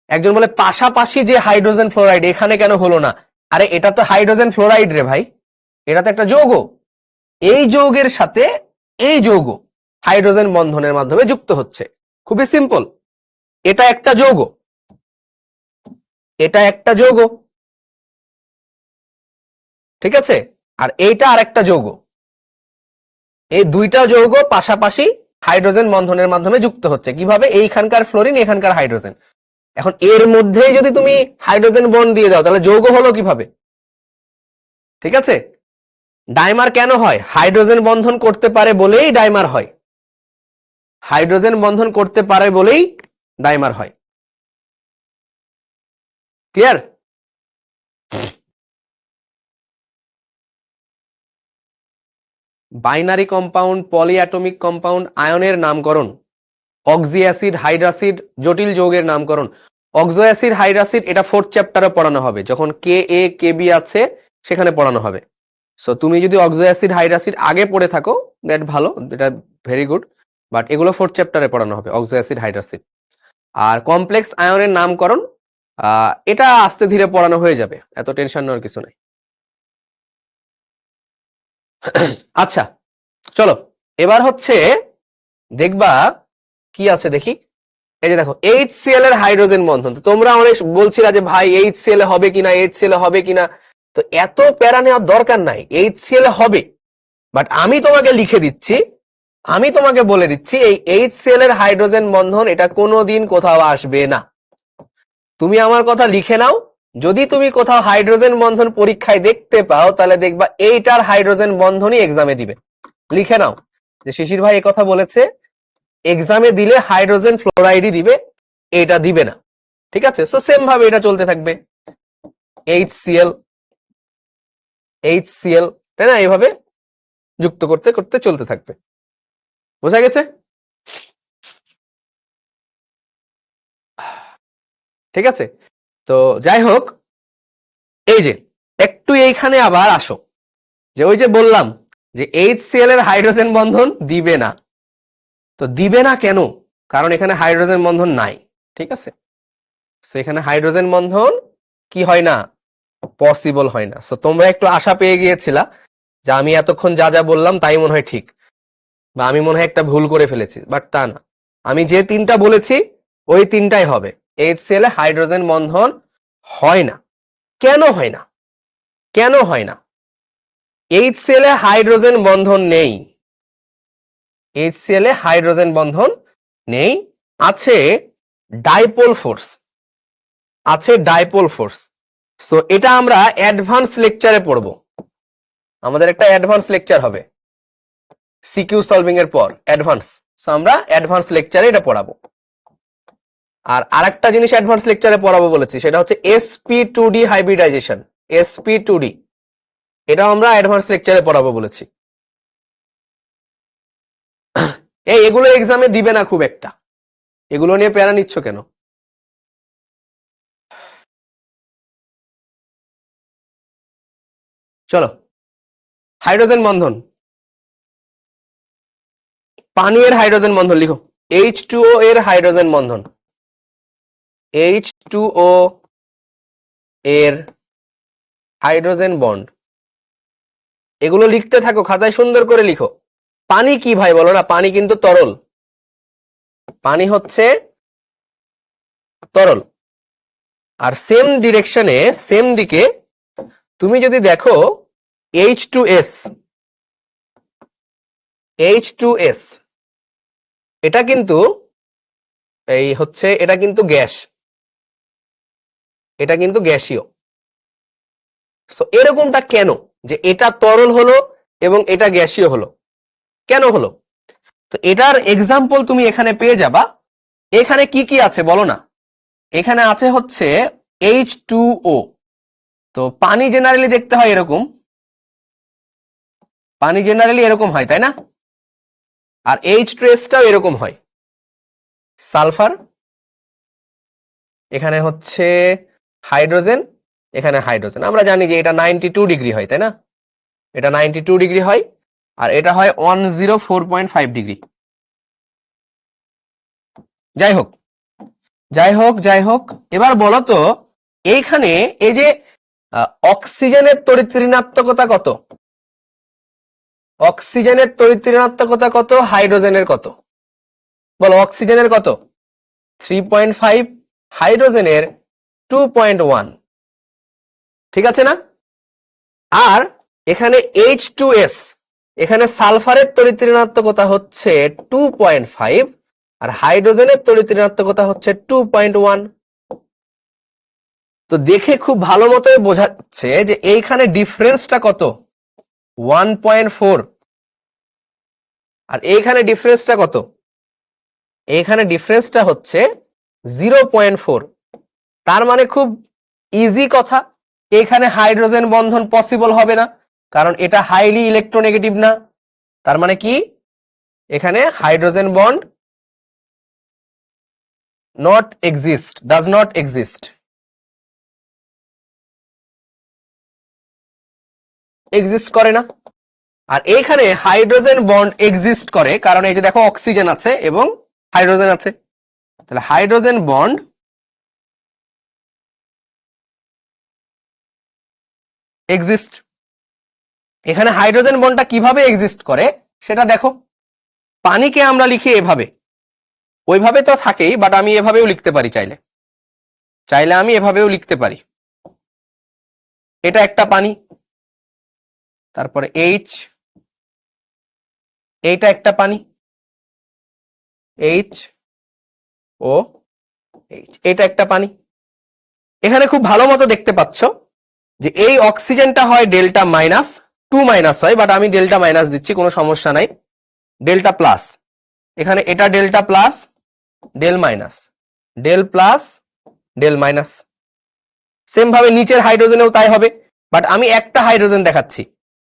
একজন বলে পাশাপাশি যে হাইড্রোজেন ফ্লোরাইড এখানে কেন হলো না, আরে এটা তো হাইড্রোজেন ফ্লোরাইড রে ভাই, এটা তো একটা যৌগ, এই যৌগের সাথে এই যৌগ হাইড্রোজেন বন্ধনের মাধ্যমে যুক্ত হচ্ছে, খুবই সিম্পল। এটা একটা যৌগ, এটা একটা যৌগ, ঠিক আছে, আর এইটা আরেকটা যৌগ, এই দুইটা যৌগ পাশাপাশি হাইড্রোজেন বন্ধনের মাধ্যমে যুক্ত হচ্ছে কিভাবে, এইখানকার ফ্লোরিন এখানকার হাইড্রোজেন। এখন এর মধ্যেই যদি তুমি হাইড্রোজেন বন্ড দিয়ে দাও তাহলে যৌগ হলো কিভাবে, ঠিক আছে। ডাইমার কেন হয়, হাইড্রোজেন বন্ধন করতে পারে বলেই ডাইমার হয়, হাইড্রোজেন বন্ধন করতে পারে বলেই ডাইমার হয়। ক্লিয়ার? বাইনারি কম্পাউন্ড, পলিঅ্যাটমিক কম্পাউন্ড, আয়নের নামকরণ, অক্সি অ্যাসিড, হাইড্রাসিড, জটিল যৌগের নামকরণ। অক্সো অ্যাসিড, হাইড্রাসিড এটা 4th চ্যাপ্টারে পড়ানো হবে, যখন Ka Kb আছে সেখানে পড়ানো হবে। সো তুমি যদি অক্সো অ্যাসিড, হাইড্রাসিড আগে পড়ে থাকো দ্যাট ভালো, এটা ভেরি গুড, বাট এগুলো 4th চ্যাপ্টারে পড়ানো হবে, অক্সো অ্যাসিড, হাইড্রাসিড। আর কমপ্লেক্স আয়নের নামকরণ এটা আস্তে ধীরে পড়ানো হয়ে যাবে, এত টেনশন নেওয়ার কিছু নাই। আচ্ছা চলো এবার হচ্ছে দেখবা কি আছে দেখি। এই যে দেখো HCl এর হাইড্রোজেন বন্ধন, তো তোমরা অনেক বলছিলা যে ভাই HCl হবে কিনা, HCl হবে কিনা, তো এত প্যারা নেওয়ার দরকার নাই, HCl হবে, বাট আমি তোমাকে লিখে দিচ্ছি, আমি তোমাকে বলে দিচ্ছি এই HCl এর হাইড্রোজেন বন্ধন এটা কোনোদিন কোথাও আসবে না। তুমি আমার কথা লিখে নাও, যদি তুমি কোথাও হাইড্রোজেন বন্ধন পরীক্ষায় দেখতে পাও তাহলে দেখবা এইটার হাইড্রোজেন বন্ধনই এক্সামে দিবে। লিখে নাও যে শিশির ভাই কথা বলেছে, এক্সামে দিলে হাইড্রোজেন ফ্লোরাইডই দিবে, এটা দিবে না, ঠিক আছে। সো সেম ভাবে এটা চলতে থাকবে, HCl HCl, তাই না, এইভাবে যুক্ত করতে করতে চলতে থাকবে। বোঝা গেছে? ঠিক আছে, তো যাই হোক, এই যে একটু এইখানে আবার আসো, যে ওই যে বললাম যে HCl এর হাইড্রোজেন বন্ধন দিবে না, তো দিবে না কেন, কারণ এখানে হাইড্রোজেন বন্ধন নাই, ঠিক আছে। সেখানে হাইড্রোজেন বন্ধন কি হয় না, পসিবল হয় না। সো তোমরা একটু আশা পেয়ে গিয়েছিলা যে আমি এতক্ষণ যা যা বললাম তাই মনে হয় ঠিক, বা আমি মনে হয় একটা ভুল করে ফেলেছি, বাট তা না, আমি যে তিনটা বলেছি ওই তিনটাই হবে। HCl এ হাইড্রোজেন বন্ধন হয় না, কেন হয় না, কেন হয় না, HCl এ হাইড্রোজেন বন্ধন নেই, HCl এ হাইড্রোজেন বন্ধন নেই, আছে ডাইপোল ফোর্স, আছে ডাইপোল ফোর্স। সো এটা আমরা অ্যাডভান্স লেকচারে পড়বো, আমাদের একটা অ্যাডভান্স লেকচার হবে সিকিউ সলভিং এর পর, অ্যাডভান্স। সো আমরা অ্যাডভান্স লেকচারে এটা পড়াবো। আর আরেকটা জিনিস অ্যাডভান্স লেকচারে পড়াবো বলেছি, সেটা হচ্ছে sp2d হাইব্রিডাইজেশন, sp2d এটা আমরা অ্যাডভান্স লেকচারে পড়াবো বলেছি। এগুলো এক্সামে দিবে না খুব একটা, এগুলো নিয়ে প্যারা নিচ্ছ কেন? চলো, হাইড্রোজেন বন্ধন, পানি এর হাইড্রোজেন বন্ধন লিখো। H2O এর হাইড্রোজেন বন্ধন, H2O এর হাইড্রোজেন বন্ড, এগুলো লিখতে থাকো, খাতায় সুন্দর করে লিখো। পানি কি ভাই বলো না, পানি কিন্তু তরল, পানি হচ্ছে তরল। আর সেম ডিরেকশনে, সেম দিকে তুমি যদি দেখো H2S, H2S এটা কিন্তু এই হচ্ছে, এটা কিন্তু গ্যাস, এটা কিন্তু গ্যাসীয়। সো এরকমটা কেন যে এটা তরল হলো এবং এটা গ্যাসীয় হলো, কেন হলো? তো এটার এক্সাম্পল তুমি এখানে পেয়ে যাবা। এখানে কি কি আছে বলো না? এখানে আছে হচ্ছে H2O। তো পানি জেনারেলি দেখতে হয় এরকম, পানি জেনারেলি এরকম হয় তাই না? আর H2Sটাও এরকম হয়, সালফার, এখানে হচ্ছে হাইড্রোজেন, এখানে হাইড্রোজেন। আমরা জানি যে এটা 92 ডিগ্রি হয় তাই না? এটা 92 ডিগ্রি হয়, আর এটা হয় 104.5 ডিগ্রি। যাই হোক যাই হোক যাই হোক, এবার বলো তো এইখানে এই যে অক্সিজেনের তড়িৎ ঋণাত্মকতা কত? অক্সিজেনের তড়িৎ ঋণাত্মকতা কত, হাইড্রোজেনের কত? বলো, অক্সিজেনের কত? 3.5, হাইড্রোজেনের 2.1, ঠিক আছে না? আর এখানে H2S, এখানে সালফারের তড়িৎ ঋণাত্মকতা হচ্ছে 2.5 আর হাইড্রোজেনের তড়িৎ ঋণাত্মকতা হচ্ছে 2.1। তো দেখে খুব ভালো মতোই বোঝাচ্ছে যে এইখানে ডিফারেন্সটা কত, 1.4, আর এইখানে ডিফারেন্সটা কত? এইখানে ডিফারেন্সটা হচ্ছে 0.4। তার মানে খুব ইজি কথা, এখানে হাইড্রোজেন বন্ধন পসিবল হবে না, কারণ এটা হাইলি ইলেকট্রোনেগেটিভ না। তার মানে কি, এখানে hydrogen bond not exist, does not exist, exist করে না। আর এইখানে হাইড্রোজেন বন্ড এক্সিস্ট করে, কারণ এই যে দেখো অক্সিজেন আছে এবং হাইড্রোজেন আছে, তাহলে হাইড্রোজেন বন্ড এক্সিস্ট। এখানে হাইড্রোজেন বন্ডটা কিভাবে এক্সিস্ট করে সেটা দেখো। পানিকে আমরা লিখি এভাবে, ওইভাবে তো থাকেই, বাট আমি এভাবেও লিখতে পারি, চাইলে চাইলে আমি এভাবেও লিখতে পারি। এটা একটা পানি, তারপরে H, এইটা একটা পানি, HO, এটা একটা পানি। এখানে খুব ভালো মতো দেখতে পাচ্ছ যে এই অক্সিজেনটা হয় ডেল্টা মাইনাস, 2 মাইনাস হয়, বাট আমি ডেল্টা মাইনাস দিচ্ছি, কোনো সমস্যা নাই। ডেল্টা প্লাস, এখানে এটা delta plus, del minus, del plus, del minus. Same ভাবে নিচের হাইড্রোজেনেও তাই হবে, বাট আমি একটা হাইড্রোজেন দেখাচ্ছি,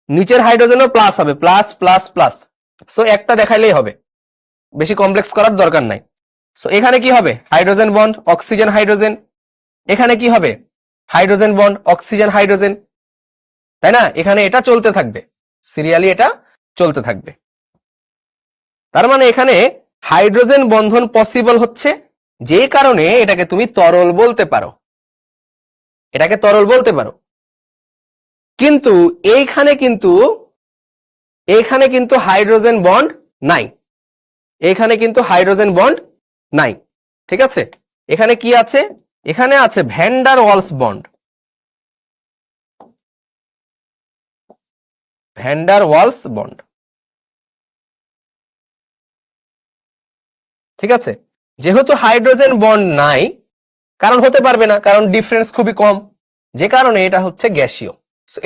নিচের হাইড্রোজেনও প্লাস হবে, প্লাস প্লাস প্লাস। সো একটা দেখাইলেই হবে, বেশি কমপ্লেক্স করার দরকার নাই। সো এখানে কি হবে, হাইড্রোজেন বন্ড অক্সিজেন হাইড্রোজেন, এখানে কি হবে, হাইড্রোজেন বন্ড অক্সিজেন হাইড্রোজেন, তাই না? এখানে এটা চলতে থাকবে, সিরিয়ালি এটা চলতে থাকবে। তার মানে এখানে হাইড্রোজেন বন্ধন পসিবল হচ্ছে, যে কারণে এটাকে তুমি তরল বলতে পারো, এটাকে তরল বলতে পারো। কিন্তু এইখানে কিন্তু হাইড্রোজেন বন্ড নাই, এখানে কিন্তু হাইড্রোজেন বন্ড নাই, ঠিক আছে? এখানে কি আছে, এখানে আছে van der Waals bond, van der Waals bond, ঠিক আছে? যেহেতু হাইড্রোজেন বন্ড নাই, কারণ হতে পারবে না, কারণ ডিফারেন্স খুবই কম, যে কারণে এটা হচ্ছে গ্যাসীয়।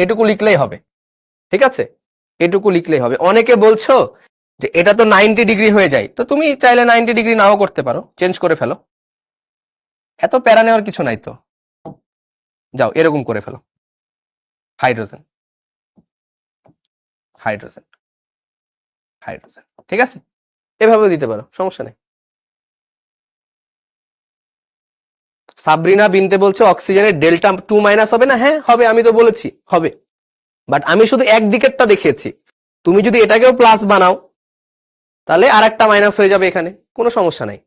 এটুকু লিখলেই হবে, ঠিক আছে? এটুকু লিখলেই হবে। অনেকে বলছো যে এটা তো 90 ডিগ্রি হয়ে যায়, তো তুমি চাইলে 90 ডিগ্রি নাও করতে পারো, চেঞ্জ করে ফেলো, এত প্যারা নেওয়ার কিছু নাই তো। যাও এরকম করে ফেলো, হাইড্রোজেন হাইড্রোজেন হাইড্রোজেন, ঠিক আছে? এভাবেও দিতে পারো, সমস্যা নেই। সাবরিনা বিনতে বলছে অক্সিজেনের ডেল্টা 2 মাইনাস হবে না? হ্যাঁ হবে, আমি তো বলেছি হবে, বাট আমি শুধু একদিকেরটা দেখিয়েছি। তুমি যদি এটাকেও প্লাস বানাও তাহলে আরেকটা মাইনাস হয়ে যাবে এখানে, কোনো সমস্যা নাই।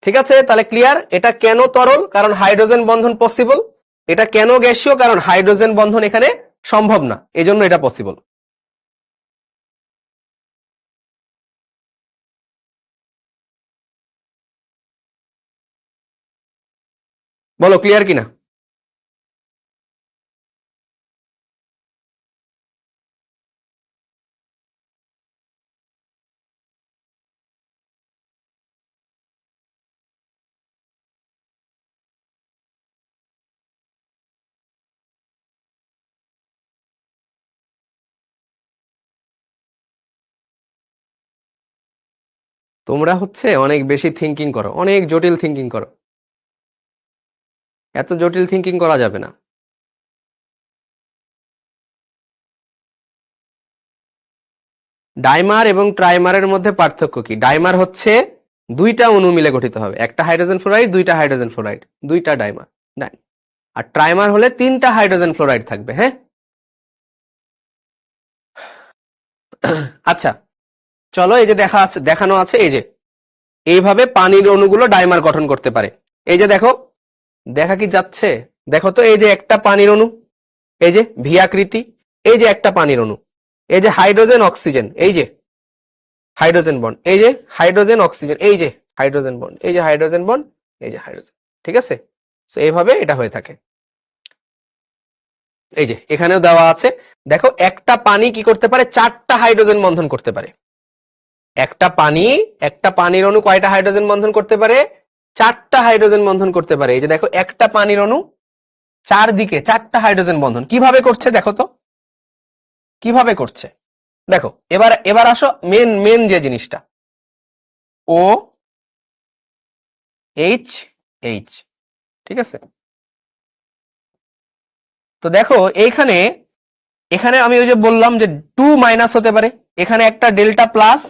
ঠিক আছে, তাহলে ক্লিয়ার। এটা কেন তরল? কারণ হাইড্রোজেন বন্ধন পসিবল। এটা কেন গ্যাসীয়? কারণ হাইড্রোজেন বন্ধন এখানে সম্ভব না, এজন্য এটা পসিবল। বলো ক্লিয়ার কিনা? তোমরা হচ্ছে অনেক বেশি থিঙ্কিং করো, অনেক জটিল থিঙ্কিং করো। এত জটিল থিঙ্কিং করা যাবে না। ডাইমার এবং ট্রাইমারের মধ্যে পার্থক্য কি? ডাইমার হচ্ছে দুইটা অণু মিলে গঠিত হবে, একটা হাইড্রোজেন ফ্লোরাইড, দুইটা হাইড্রোজেন ফ্লোরাইড, দুইটা ডাইমার। আর ট্রাইমার হলে তিনটা হাইড্রোজেন ফ্লোরাইড থাকবে। হ্যাঁ, আচ্ছা চলো, এই যে দেখানো আছে, এই যে এইভাবে পানির অণুগুলো ডাইমার গঠন করতে পারে। এই যে দেখো, দেখা কি যাচ্ছে? দেখো তো, এই যে একটা পানির অণু, এই যে ভি আকৃতি, এই যে একটা পানির অণু, এই যে হাইড্রোজেন অক্সিজেন, এই যে হাইড্রোজেন বন্ড, এই যে হাইড্রোজেন অক্সিজেন, এই যে হাইড্রোজেন বন্ড, এই যে হাইড্রোজেন বন্ড, এই যে হাইড্রোজেন। ঠিক আছে, তো এইভাবে এটা হয়ে থাকে। এই যে এখানেও দেওয়া আছে, দেখো একটা পানি কি করতে পারে? চারটা হাইড্রোজেন বন্ধন করতে পারে। একটা পানির অণু কয়টা হাইড্রোজেন বন্ধন করতে পারে? চারটা হাইড্রোজেন বন্ধন করতে পারে। এই যে দেখো, একটা পানির অণু চারদিকে চারটা হাইড্রোজেন বন্ধন কিভাবে করছে দেখো তো, কিভাবে করছে দেখো। এবার এবার আসো মেন মেন যে জিনিসটা, ও এইচ এইচ। ঠিক আছে, তো দেখো এইখানে, এখানে আমি ওই যে বললাম যে 2 মাইনাস হতে পারে, এখানে একটা ডেল্টা প্লাস,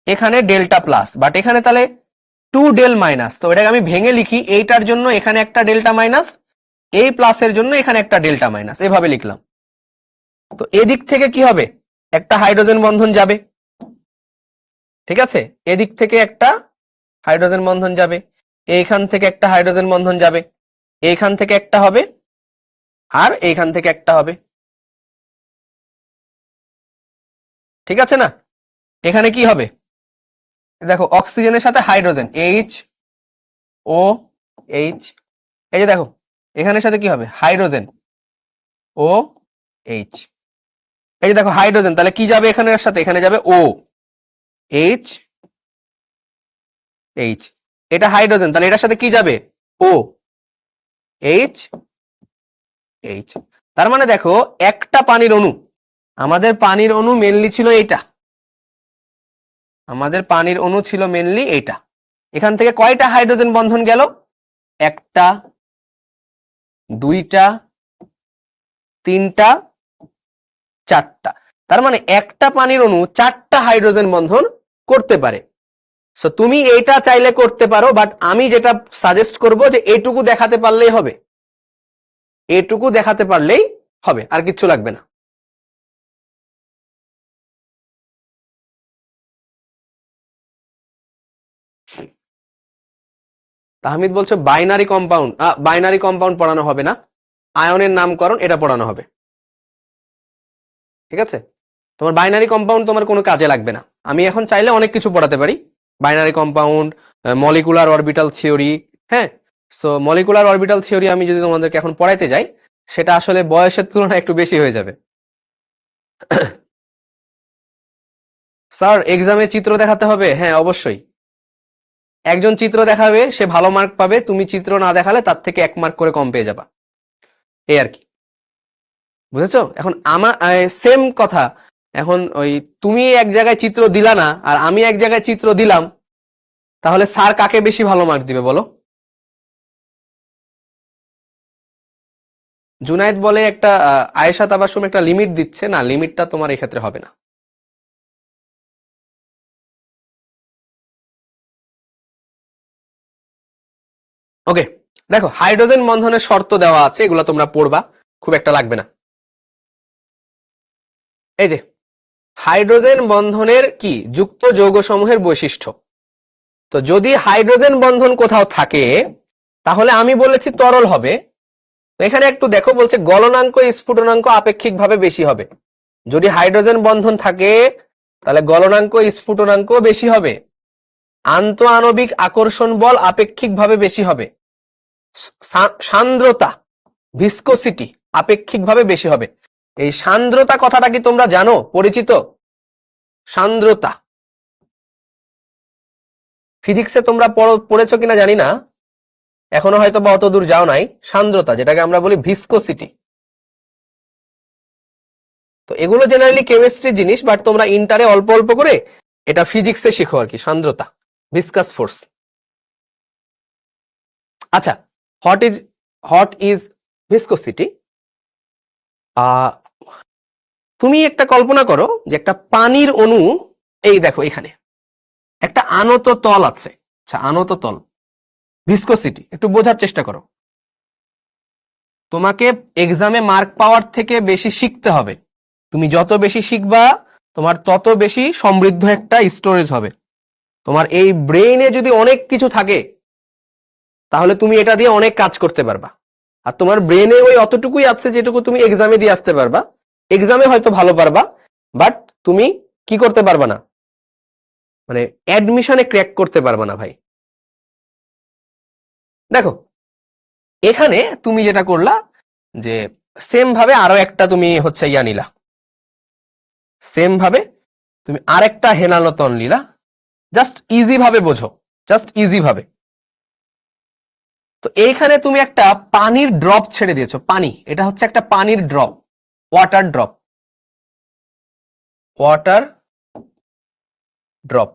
এখানে ডেল্টা প্লাস, বাট এখানে তাহলে 2 ডেল মাইনাস। তো এটাকে আমি ভেঙে লিখি, এইটার জন্য এখানে একটা ডেল্টা মাইনাস, এই প্লাসের জন্য এখানে একটা ডেল্টা মাইনাস, এভাবে লিখলাম। তো এদিক থেকে কি হবে? একটা হাইড্রোজেন বন্ধন যাবে। ঠিক আছে, এদিক থেকে একটা হাইড্রোজেন বন্ধন যাবে, এইখান থেকে একটা হাইড্রোজেন বন্ধন যাবে, এইখান থেকে একটা হবে, আর এইখান থেকে একটা হবে। ঠিক আছে না? এখানে কি হবে? দেখো, অক্সিজেনের সাথে হাইড্রোজেন, এইচ ও এইচ। এই যে দেখো, এখানের সাথে কি হবে? Hydrogen O H. এই যে দেখো হাইড্রোজেন, তাহলে কি যাবে এখানের সাথে? এখানে যাবে ও এইচ এইচ। এটা হাইড্রোজেন, তাহলে এটার সাথে কি যাবে? O H H. তার মানে দেখো, একটা পানির অণু, আমাদের পানির অণু মেনলি ছিল এইটা, আমাদের পানির অণু ছিল মেনলি এইটা। এখান থেকে কয়টা হাইড্রোজেন বন্ধন গেল? একটা, দুইটা, তিনটা, চারটা। তার মানে একটা পানির অণু চারটা হাইড্রোজেন বন্ধন করতে পারে। সো তুমি এইটা চাইলে করতে পারো, বাট আমি যেটা সাজেস্ট করব যে এইটুকু দেখাতে পারলেই হবে, এইটুকু দেখাতে পারলেই হবে, আর কিচ্ছু লাগবে না। তাহমিদ বলছো বাইনারি কম্পাউন্ড পড়ানো হবে না, আয়নের নামকরণ এটা পড়ানো হবে। ঠিক আছে, তোমার বাইনারি কম্পাউন্ড তোমার কোনো কাজে লাগবে না। আমি এখন চাইলে অনেক কিছু পড়াতে পারি, binary compound, molecular orbital theory. হ্যাঁ, সো মলিকুলার অরবিটাল থিওরি আমি যদি তোমাদেরকে এখন পড়াইতে যাই, সেটা আসলে বয়সের তুলনায় একটু বেশি হয়ে যাবে। স্যার এক্সামে চিত্র দেখাতে হবে? হ্যাঁ অবশ্যই, একজন চিত্র দেখাবে, সে ভালো মার্ক পাবে, তুমি চিত্র না দেখালে তার থেকে 1 মার্ক করে কম পেয়ে যাবা, এই আর কি। বুঝেছো? এখন আমার সেম কথা, এখন ওই তুমি এক জায়গায় চিত্র দিলা না, আর আমি এক জায়গায় চিত্র দিলাম, তাহলে স্যার কাকে বেশি ভালো মার্ক দিবে বলো? জুনায়েদ বলে একটা আয়েশা তাবাসসুম একটা লিমিট দিচ্ছে, না লিমিটটা তোমার এই ক্ষেত্রে হবে না। ওকে, দেখো হাইড্রোজেন বন্ধনের শর্ত দেওয়া আছে, এগুলো তোমরা পড়বা, খুব একটা লাগবে না। এই যে হাইড্রোজেন বন্ধনের কি যুক্ত যৌগসমূহের বৈশিষ্ট্য। তো যদি হাইড্রোজেন বন্ধন কোথাও থাকে তাহলে আমি বলেছি তরল হবে। এখানে একটু দেখো, বলছে গলনাঙ্ক স্ফুটনাঙ্ক আপেক্ষিকভাবে বেশি হবে। যদি হাইড্রোজেন বন্ধন থাকে তাহলে গলনাঙ্ক স্ফুটনাঙ্ক বেশি হবে, আন্তঃআণবিক আকর্ষণ বল আপেক্ষিকভাবে বেশি হবে, সান্দ্রতা ভিসকোসিটি আপেক্ষিকভাবে বেশি হবে। এই সান্দ্রতা কথাটা কি তোমরা জানো, পরিচিত? সান্দ্রতা ফিজিক্সে তোমরা পড়েছো কিনা জানি না, এখনো হয়তো বা অত দূর যাও নাই। সান্দ্রতা, যেটাকে আমরা বলি ভিসকোসিটি, তো এগুলো জেনারেলি কেমিস্ট্রি জিনিস, বাট তোমরা ইন্টারে অল্প অল্প করে এটা ফিজিক্সে শিখো আর কি। সান্দ্রতা, ভিসকাস ফোর্স। আচ্ছা, হোয়াট ইজ ভিসকোসিটি? তুমি একটা কল্পনা করো যে একটা পানির অণু, এই দেখো এখানে একটা আনত তল আছে। আচ্ছা, আনত তল, ভিসকোসিটি একটু বোঝার চেষ্টা করো। তোমাকে এক্সামে মার্ক পাওয়ার থেকে বেশি শিখতে হবে। তুমি যত বেশি শিখবা তোমার তত বেশি সমৃদ্ধ একটা স্টোরেজ হবে। তোমার এই ব্রেইনে যদি অনেক কিছু থাকে তাহলে তুমি এটা দিয়ে অনেক কাজ করতে পারবা। আর তোমার ব্রেইনে ওই অতটুকুই আছে যেটুকু তুমি এক্সামে দিয়ে আসতে পারবা। এক্সামে হয়তো ভালো পারবা, বাট তুমি কি করতে পারবা না, মানে অ্যাডমিশনে ক্র্যাক করতে পারবা না ভাই। দেখো এখানে তুমি যেটা করলা যে সেম ভাবে আরো একটা তুমি হচ্ছে ইয়া নিলা, সেম ভাবে তুমি আরেকটা হেনালতন নিলা। জাস্ট ইজি ভাবে বোঝো, জাস্ট ইজি ভাবে। তো এইখানে তুমি একটা পানির ড্রপ ছেড়ে দিয়েছো। পানি, এটা হচ্ছে একটা পানির drop, water drop, water drop.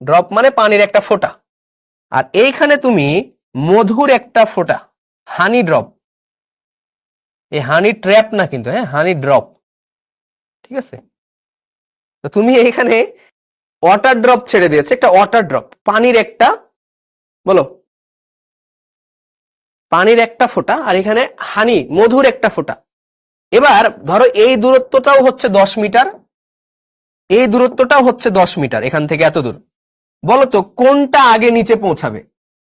Drop মানে পানির একটা ফোঁটা। আর এইখানে তুমি মধুর একটা ফোঁটা, হানি ড্রপ। এই হানি ট্র্যাপ না কিন্তু, হ্যাঁ, হানি ড্রপ, ঠিক আছে? তো তুমি এইখানে ওয়াটার ড্রপ ছেড়ে দিয়েছো, একটা ওয়াটার ড্রপ, পানির একটা, বলো, পানির একটা ফোঁটা, আর এখানে হানি মধুর একটা ফোঁটা। এবার ধরো এই দূরত্বটাও হচ্ছে 10 মিটার, এই দূরত্বটাও হচ্ছে 10 মিটার, এখান থেকে এত দূর। বলো তো কোনটা আগে নিচে পৌঁছাবে?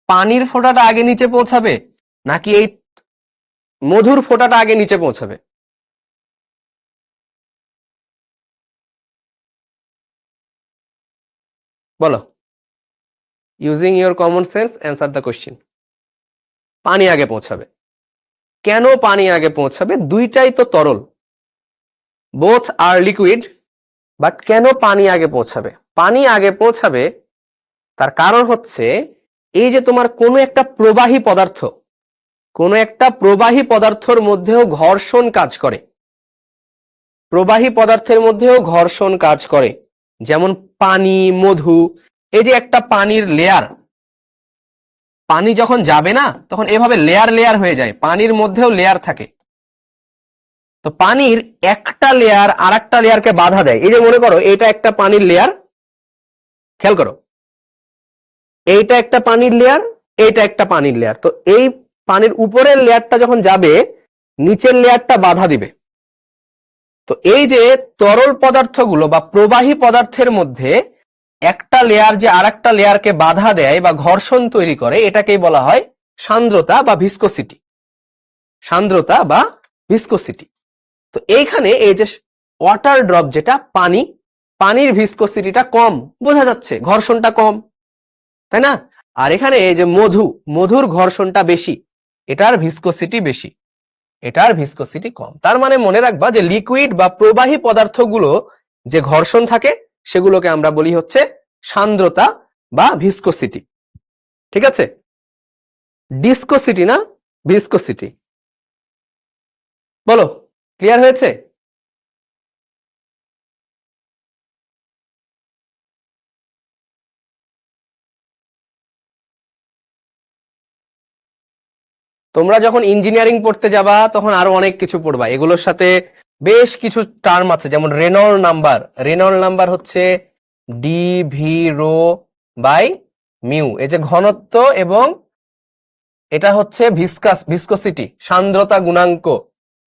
পানির ফোঁটাটা আগে নিচে পৌঁছাবে নাকি এই মধুর ফোঁটাটা আগে নিচে পৌঁছাবে? বলো, using your common sense answer the question. পানি আগে পৌঁছাবে। কেন পানি আগে পৌঁছাবে? দুইটাই তো তরল, বোথ আর লিকুইড, বাট কেন পানি আগে পৌঁছাবে? পানি আগে পৌঁছাবে তার কারণ হচ্ছে এই যে তোমার কোনো একটা প্রবাহী পদার্থ, কোনো একটা প্রবাহী পদার্থের মধ্যেও ঘর্ষণ কাজ করে। প্রবাহী পদার্থের মধ্যেও ঘর্ষণ কাজ করে, যেমন পানি, মধু। এই যে একটা পানির লেয়ার, পানি যখন যাবে না তখন এভাবে লেয়ার লেয়ার হয়ে যায়, পানির মধ্যেও লেয়ার থাকে। তো পানির একটা লেয়ার আর একটা লেয়ারকে বাধা দেয়। এই যে মনে করো এটা একটা পানির লেয়ার, খেয়াল করো, এইটা একটা পানির লেয়ার, এইটা একটা পানির লেয়ার। তো এই পানির উপরের লেয়ারটা যখন যাবে নিচের লেয়ারটা বাধা দিবে। তো এই যে তরল পদার্থগুলো বা প্রবাহী পদার্থের মধ্যে একটা লেয়ার যে আরেকটা লেয়ারকে বাধা দেয় বা ঘর্ষণ তৈরি করে, এটাকেই বলা হয় সান্দ্রতা বা ভিসকোসিটি। সান্দ্রতা বা ভিসকোসিটি। তো এইখানে এই যে ওয়াটার ড্রপ, যেটা পানি, পানির ভিসকোসিটিটা কম, বোঝা যাচ্ছে ঘর্ষণটা কম, তাই না? আর এখানে এই যে মধু, মধুর ঘর্ষণটা বেশি, এটার ভিসকোসিটি বেশি, এটার ভিসকোসিটি কম। তার মানে মনে রাখবা যে লিকুইড বা প্রবাহী পদার্থগুলো যে ঘর্ষণ থাকে সেগুলোকে আমরা বলি হচ্ছে সান্দ্রতা বা ভিসকোসিটি, ঠিক আছে? ডিসকোসিটি না, ভিসকোসিটি। বলো, ক্লিয়ার হয়েছে? তোমরা যখন ইঞ্জিনিয়ারিং পড়তে যাবা তখন আরো অনেক কিছু পড়বা, এগুলোর সাথে বেশ কিছু টার্ম আছে, যেমন রেনল্ড নাম্বার। রেনল্ড নাম্বার হচ্ছে D V rho by mu, এই যে ঘনত্ব, এবং এটা হচ্ছে ভিসকোসিটি, সান্দ্রতা গুণাঙ্ক।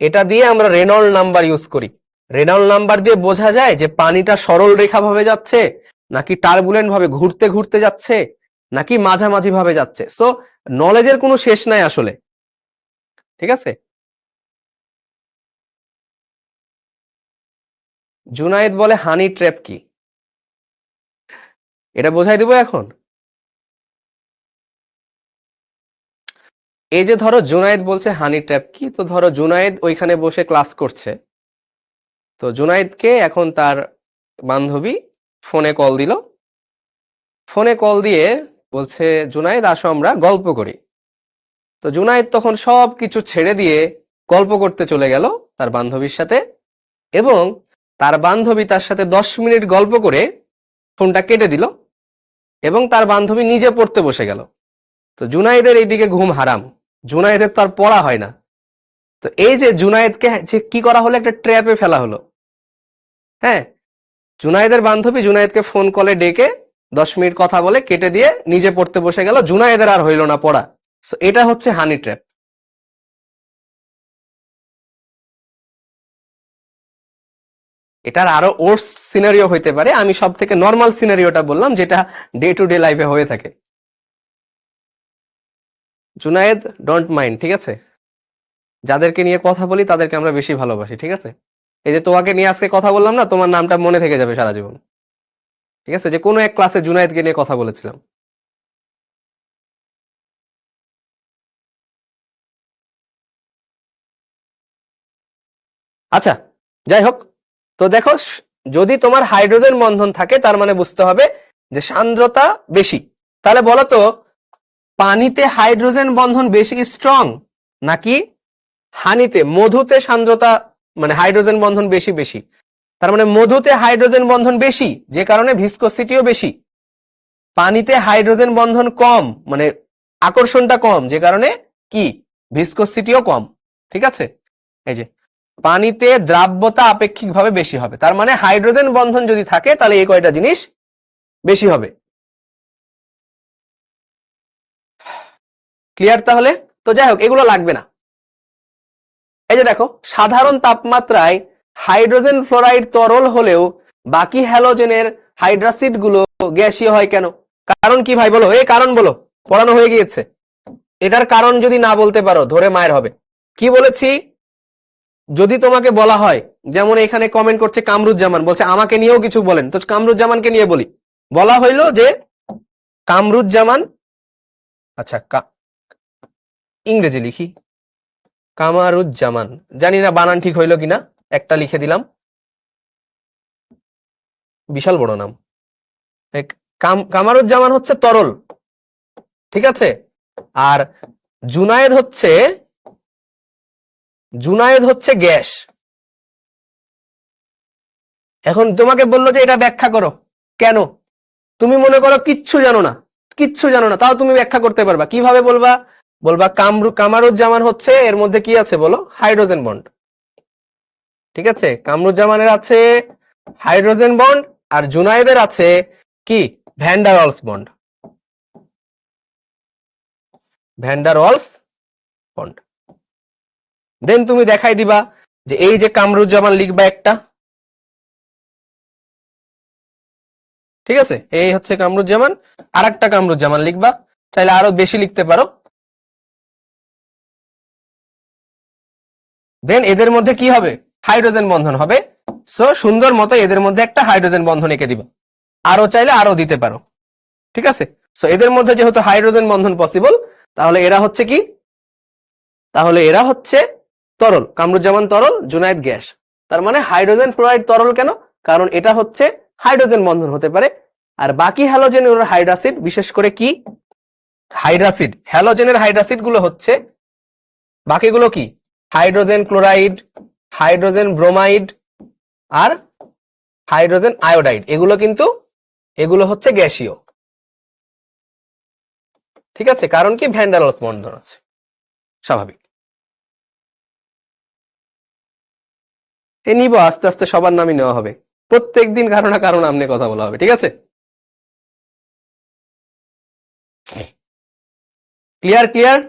এটা দিয়ে আমরা রেনল্ড নাম্বার ইউজ করি। রেনল্ড নাম্বার দিয়ে বোঝা যায় যে পানিটা সরল রেখা ভাবে যাচ্ছে নাকি টার্বুলেন্ট ভাবে ঘুরতে ঘুরতে যাচ্ছে নাকি মাঝামাঝি ভাবে যাচ্ছে। সো নলেজের কোনো শেষ নাই আসলে, ঠিক আছে। জুনায়েদ বলে হানি ট্র্যাপ কি, এটা বোঝাই দিব এখন। এই যে ধরো জুনায়েদ বলছে হানি ট্র্যাপ কি, তো ধরো জুনায়েদ ওইখানে বসে ক্লাস করছে, তো জুনায়েদকে এখন তার বান্ধবী ফোনে কল দিল, ফোনে কল দিয়ে বলছে জুনায়েদ আসো আমরা গল্প করি। তো জুনায়েদ তখন সবকিছু ছেড়ে দিয়ে গল্প করতে চলে গেল তার বান্ধবীর সাথে, এবং তার বান্ধবী তার সাথে 10 মিনিট গল্প করে ফোনটা কেটে দিল এবং তার বান্ধবী নিজে পড়তে বসে গেল। তো জুনায়েদের এইদিকে ঘুম হারাম, জুনায়েদের তো আর পড়া হয় না। তো এই যে জুনায়েদকে যে কি করা হলো, একটা ট্র্যাপে ফেলা হলো। হ্যাঁ, জুনায়েদের বান্ধবী জুনায়েদকে ফোন কলে ডেকে 10 মিনিট কথা বলে কেটে দিয়ে নিজে পড়তে বসে গেল, জুনায়েদের আর হইল না পড়া। সো এটা হচ্ছে হানি ট্র্যাপ। এটার আরো ওর্স সিনারিও হইতে পারে, আমি সব থেকে নর্মাল সিনারিওটা বললাম যেটা ডে টু ডে লাইফে হয়ে থাকে। জুনায়েদ ডোন্ট মাইন্ড, ঠিক আছে। যাদেরকে নিয়ে কথা বলি তাদেরকে আমরা বেশি ভালোবাসি, ঠিক আছে। এই যে তোমাকে নিয়ে আজকে কথা বললাম না, তোমার নামটা মনে থেকে যাবে সারা জীবন, ঠিক আছে, যে কোনো এক ক্লাসে জুনায়েদকে নিয়ে কথা বলেছিলাম। আচ্ছা, যাই হোক, তো দেখো যদি তোমার হাইড্রোজেন বন্ধন থাকে তার মানে বুঝতে হবে যে সান্দ্রতা বেশি। তাহলে বলো তো, পানিতে হাইড্রোজেন বন্ধন বেশি স্ট্রং নাকি হানিতে মধুতে সান্দ্রতা মানে হাইড্রোজেন বন্ধন বেশি বেশি? তার মানে মধুতে হাইড্রোজেন বন্ধন বেশি যে কারণে ভিসকোসিটিও বেশি, পানিতে হাইড্রোজেন বন্ধন কম মানে আকর্ষণটা কম যে কারণে কি ভিসকোসিটিও কম, ঠিক আছে। এই যে পানিতে দ্রাব্যতা আপেক্ষিকভাবে বেশি হবে, তার মানে হাইড্রোজেন বন্ধন যদি থাকে তাহলে এই কয়টা জিনিস বেশি হবে। ক্লিয়ার তাহলে? তো যাই হোক, এগুলো লাগবে না। এই যে দেখো, সাধারণ তাপমাত্রায় হাইড্রোজেন ফ্লোরাইড তরল হলেও বাকি হ্যালোজেনের হাইড্রাসিড গুলো গ্যাসীয় হয় কেন? কারণ কি ভাই বলো, এই কারণ বলো, পড়ানো হয়ে গিয়েছে। এটার কারণ যদি না বলতে পারো ধরে মায়ের হবে। কি বলেছি? যদি তোমাকে বলা হয়, যেমন এখানে কমেন্ট করছে কামরুজ্জামান, বলছে আমাকে নিয়েও কিছু বলেন, তো কামরুজ্জামানকে নিয়ে বলি। বলা হইলো যে কামরুজ্জামান, আচ্ছা ইংরেজি লিখি কামারুজ্জামান, জানি না বানান ঠিক হইলো কিনা, একটা লিখে দিলাম, বিশাল বড় নাম। কামারুজ্জামান হচ্ছে তরল, ঠিক আছে, আর জুনায়েদ হচ্ছে গ্যাস। এখন তোমাকে বললো যে এটা ব্যাখ্যা করো, কেন? তুমি মনে করো কিচ্ছু জানো না, কিচ্ছু জানো না, তাও তুমি ব্যাখ্যা করতে পারবা, কিভাবে বলবা? বলবা কামারুজ্জামান হচ্ছে, এর মধ্যে কি আছে বলো? হাইড্রোজেন বন্ড, ঠিক আছে। কামরুজ্জামানের আছে হাইড্রোজেন বন্ড, আর জুনায়েদের আছে কি? Van der Waals bond, van der Waals bond. Then তুমি দেখাই দিবা যে এই যে কামরুজ্জামান লিখবা একটা, ঠিক আছে, এই হচ্ছে কামরুজ্জামান, আর একটা কামরুজ্জামান লিখবা, চাইলে আরো বেশি লিখতে পারো। দেন এদের মধ্যে কি হবে? হাইড্রোজেন বন্ধন হবে। সো সুন্দর মতো এদের মধ্যে একটা হাইড্রোজেন বন্ধন এঁকে দিবা, আরো চাইলে আরো দিতে পারো, ঠিক আছে। সো এদের মধ্যে যেহেতু হাইড্রোজেন বন্ধন পসিবল, তাহলে এরা হচ্ছে কি? তাহলে এরা হচ্ছে তরল, কামরুজ্জামান তরল, জুনায়েদ গ্যাস। তার মানে হাইড্রোজেন ফ্লোরাইড তরল কেন? কারণ এটা হচ্ছে হাইড্রোজেন বন্ধন হতে পারে, আর বাকি হ্যালোজেন হাইড্রাসিড, বিশেষ করে কি হাইড্রাসিড, হ্যালোজেনের হাইড্রাসিড গুলো হচ্ছে, বাকিগুলো কি হাইড্রোজেন ক্লোরাইড, হাইড্রোজেন ব্রোমাইড আর হাইড্রোজেন আয়োডাইড, এগুলো হচ্ছে গ্যাসীয়, ঠিক আছে। কারণ কি ভ্যান্ডারওয়ালস বন্ধন আছে, স্বাভাবিক। এ নিব আস্তে আস্তে, সবার নামই নেওয়া হবে, প্রত্যেকদিন কারো না কারো নাম নিয়ে কথা বলা হবে, ঠিক আছে। ক্লিয়ার ক্লিয়ার,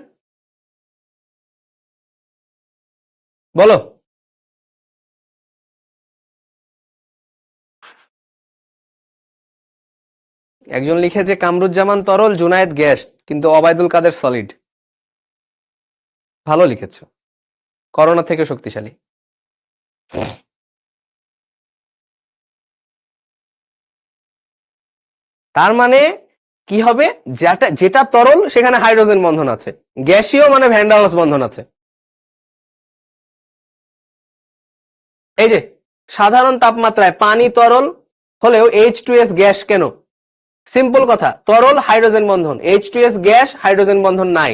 বলো। একজন লিখেছে কামরুজ্জামান তরল, জুনায়েদ গ্যাস, কিন্তু ওবায়দুল কাদের সলিড। ভালো লিখেছো, করোনা থেকে শক্তিশালী। তার মানে কি হবে, যেটা তরল সেখানে হাইড্রোজেন বন্ধন আছে, গ্যাসীয় মানে ভ্যান ডার ওয়ালস বন্ধন আছে। এই যে সাধারণ তাপমাত্রায় পানি তরল হলেও H2S গ্যাস কেন? সিম্পল কথা, তরল হাইড্রোজেন বন্ধন, H2S গ্যাস হাইড্রোজেন বন্ধন নাই।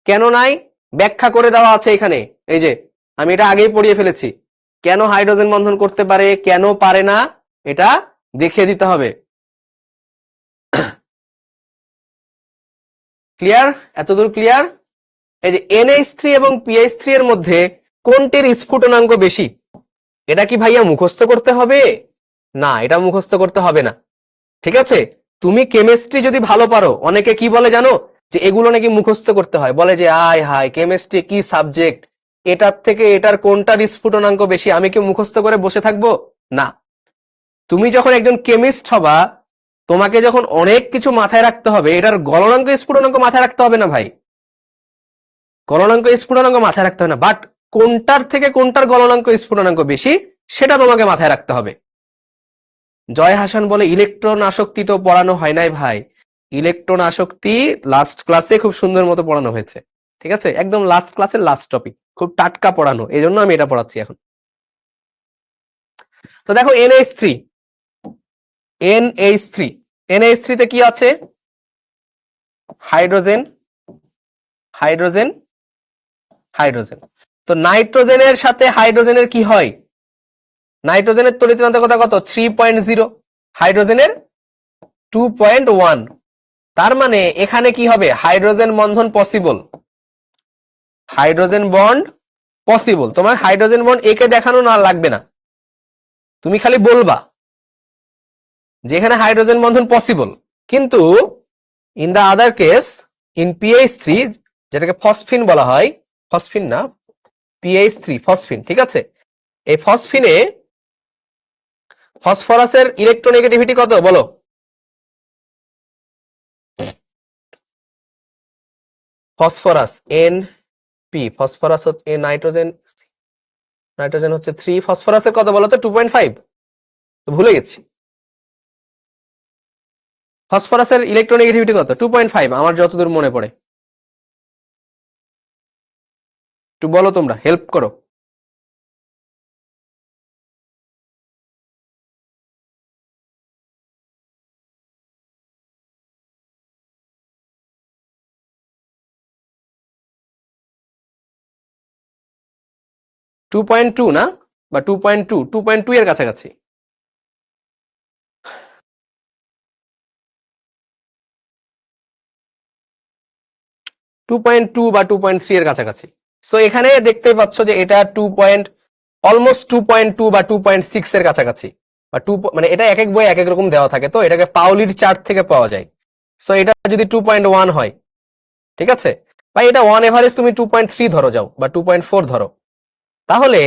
কেন নাই ব্যাখ্যা করে দেওয়া আছে এখানে। এই যে আমি এটা আগেই পড়িয়ে ফেলেছি, কেন হাইড্রোজেন বন্ধন করতে পারে কেন পারে না এটা দেখিয়ে দিতে হবে। ক্লিয়ার? এতদূর ক্লিয়ার? এই যে NH3 এবং PH3 এর মধ্যে কোনটির স্ফুটনাঙ্ক বেশি? এটা কি ভাইয়া মুখস্থ করতে হবে? না, এটা মুখস্থ করতে হবে না। ঠিক আছে, তুমি কেমিস্ট্রি যদি ভালো পারো, অনেকে কি বলে জানো, যে এগুলো নাকি মুখস্থ করতে হয়, বলে যে আয় হায় কেমিস্ট্রি কি সাবজেক্ট, এটার থেকে এটার কোনটার স্ফুটনাঙ্ক বেশি, আমি কি মুখস্থ করে বসে থাকবো? না, তুমি যখন একজন কেমিস্ট হবা, তোমাকে যখন অনেক কিছু মাথায় রাখতে হবে, এটার গলনাঙ্ক স্ফুটনাঙ্ক মাথায় রাখতে হবে না ভাই, গলনাঙ্ক স্ফুটনাঙ্ক মাথায় রাখতে হবে না, বাট কোনটার থেকে কোনটার গলনাঙ্ক স্ফুটনাঙ্ক বেশি সেটা তোমাকে মাথায় রাখতে হবে। জয় হাসান বলে ইলেকট্রন আসক্তি তো পড়ানো হয় নাই ভাই, ইলেকট্রন আসক্তি লাস্ট ক্লাসে খুব সুন্দর মতো পড়ানো হয়েছে। ঠিক আছে, একদম লাস্ট ক্লাসের লাস্ট টপিক, খুব টাটকা পড়ানো, এই জন্য আমি এটা পড়াচ্ছি এখন। তো দেখো NH3, NH3 তে কি আছে? Hydrogen, hydrogen, hydrogen. তো নাইট্রোজেনের সাথে হাইড্রোজেনের কি হয়? নাইট্রোজেনের তড়িৎ ঋণাত্মকতা কত? 3.0, হাইড্রোজেনের 2.1। তার মানে এখানে কি হবে? হাইড্রোজেন বন্ধন পসিবল, হাইড্রোজেন বন্ড পসিবল। তোমার হাইড্রোজেন বন্ড একে দেখানো না লাগবে না, তুমি খালি বলবা যে এখানে হাইড্রোজেন বন্ধন পসিবল। কিন্তু in the other case, in PH3, যেটাকে ফসফিন বলা হয়, ফসফিন না PH3, ফসফিন। ঠিক আছে, এই ফসফিনে ফসফরাসের ইলেকট্রোনেগেটিভিটি কত বলো? ফসফরাস NP, ফসফরাস হচ্ছে নাইট্রোজেন, নাইট্রোজেন হচ্ছে 3, ফসফরাসের কত বলো তো? 2.5। তো ভুলে গেছি, ফসফরাসের ইলেকট্রোনেগেটিভিটি কত? 2.5 আমার যতদূর মনে পড়ে। একটু বলো, তোমরা হেল্প করো। টু পয়েন্ট টু না, বা 2.2 এর কাছাকাছি। টু পয়েন্ট টু বা 2.3 এর কাছাকাছি। সো এখানে দেখতে পাচ্ছ যে এটা অলমোস্ট 2.2 বা 2.6 এর কাছাকাছি, বা মানে এটা এক এক বই এক এক রকম দেওয়া থাকে, তো এটাকে পাউলির চার্ট থেকে পাওয়া যায়। সো এটা যদি 2.1 হয়, ঠিক আছে, বা এটা ওয়ান এভারেজ তুমি 2.3 ধরো যাও, বা 2.4 ধরো, তাহলে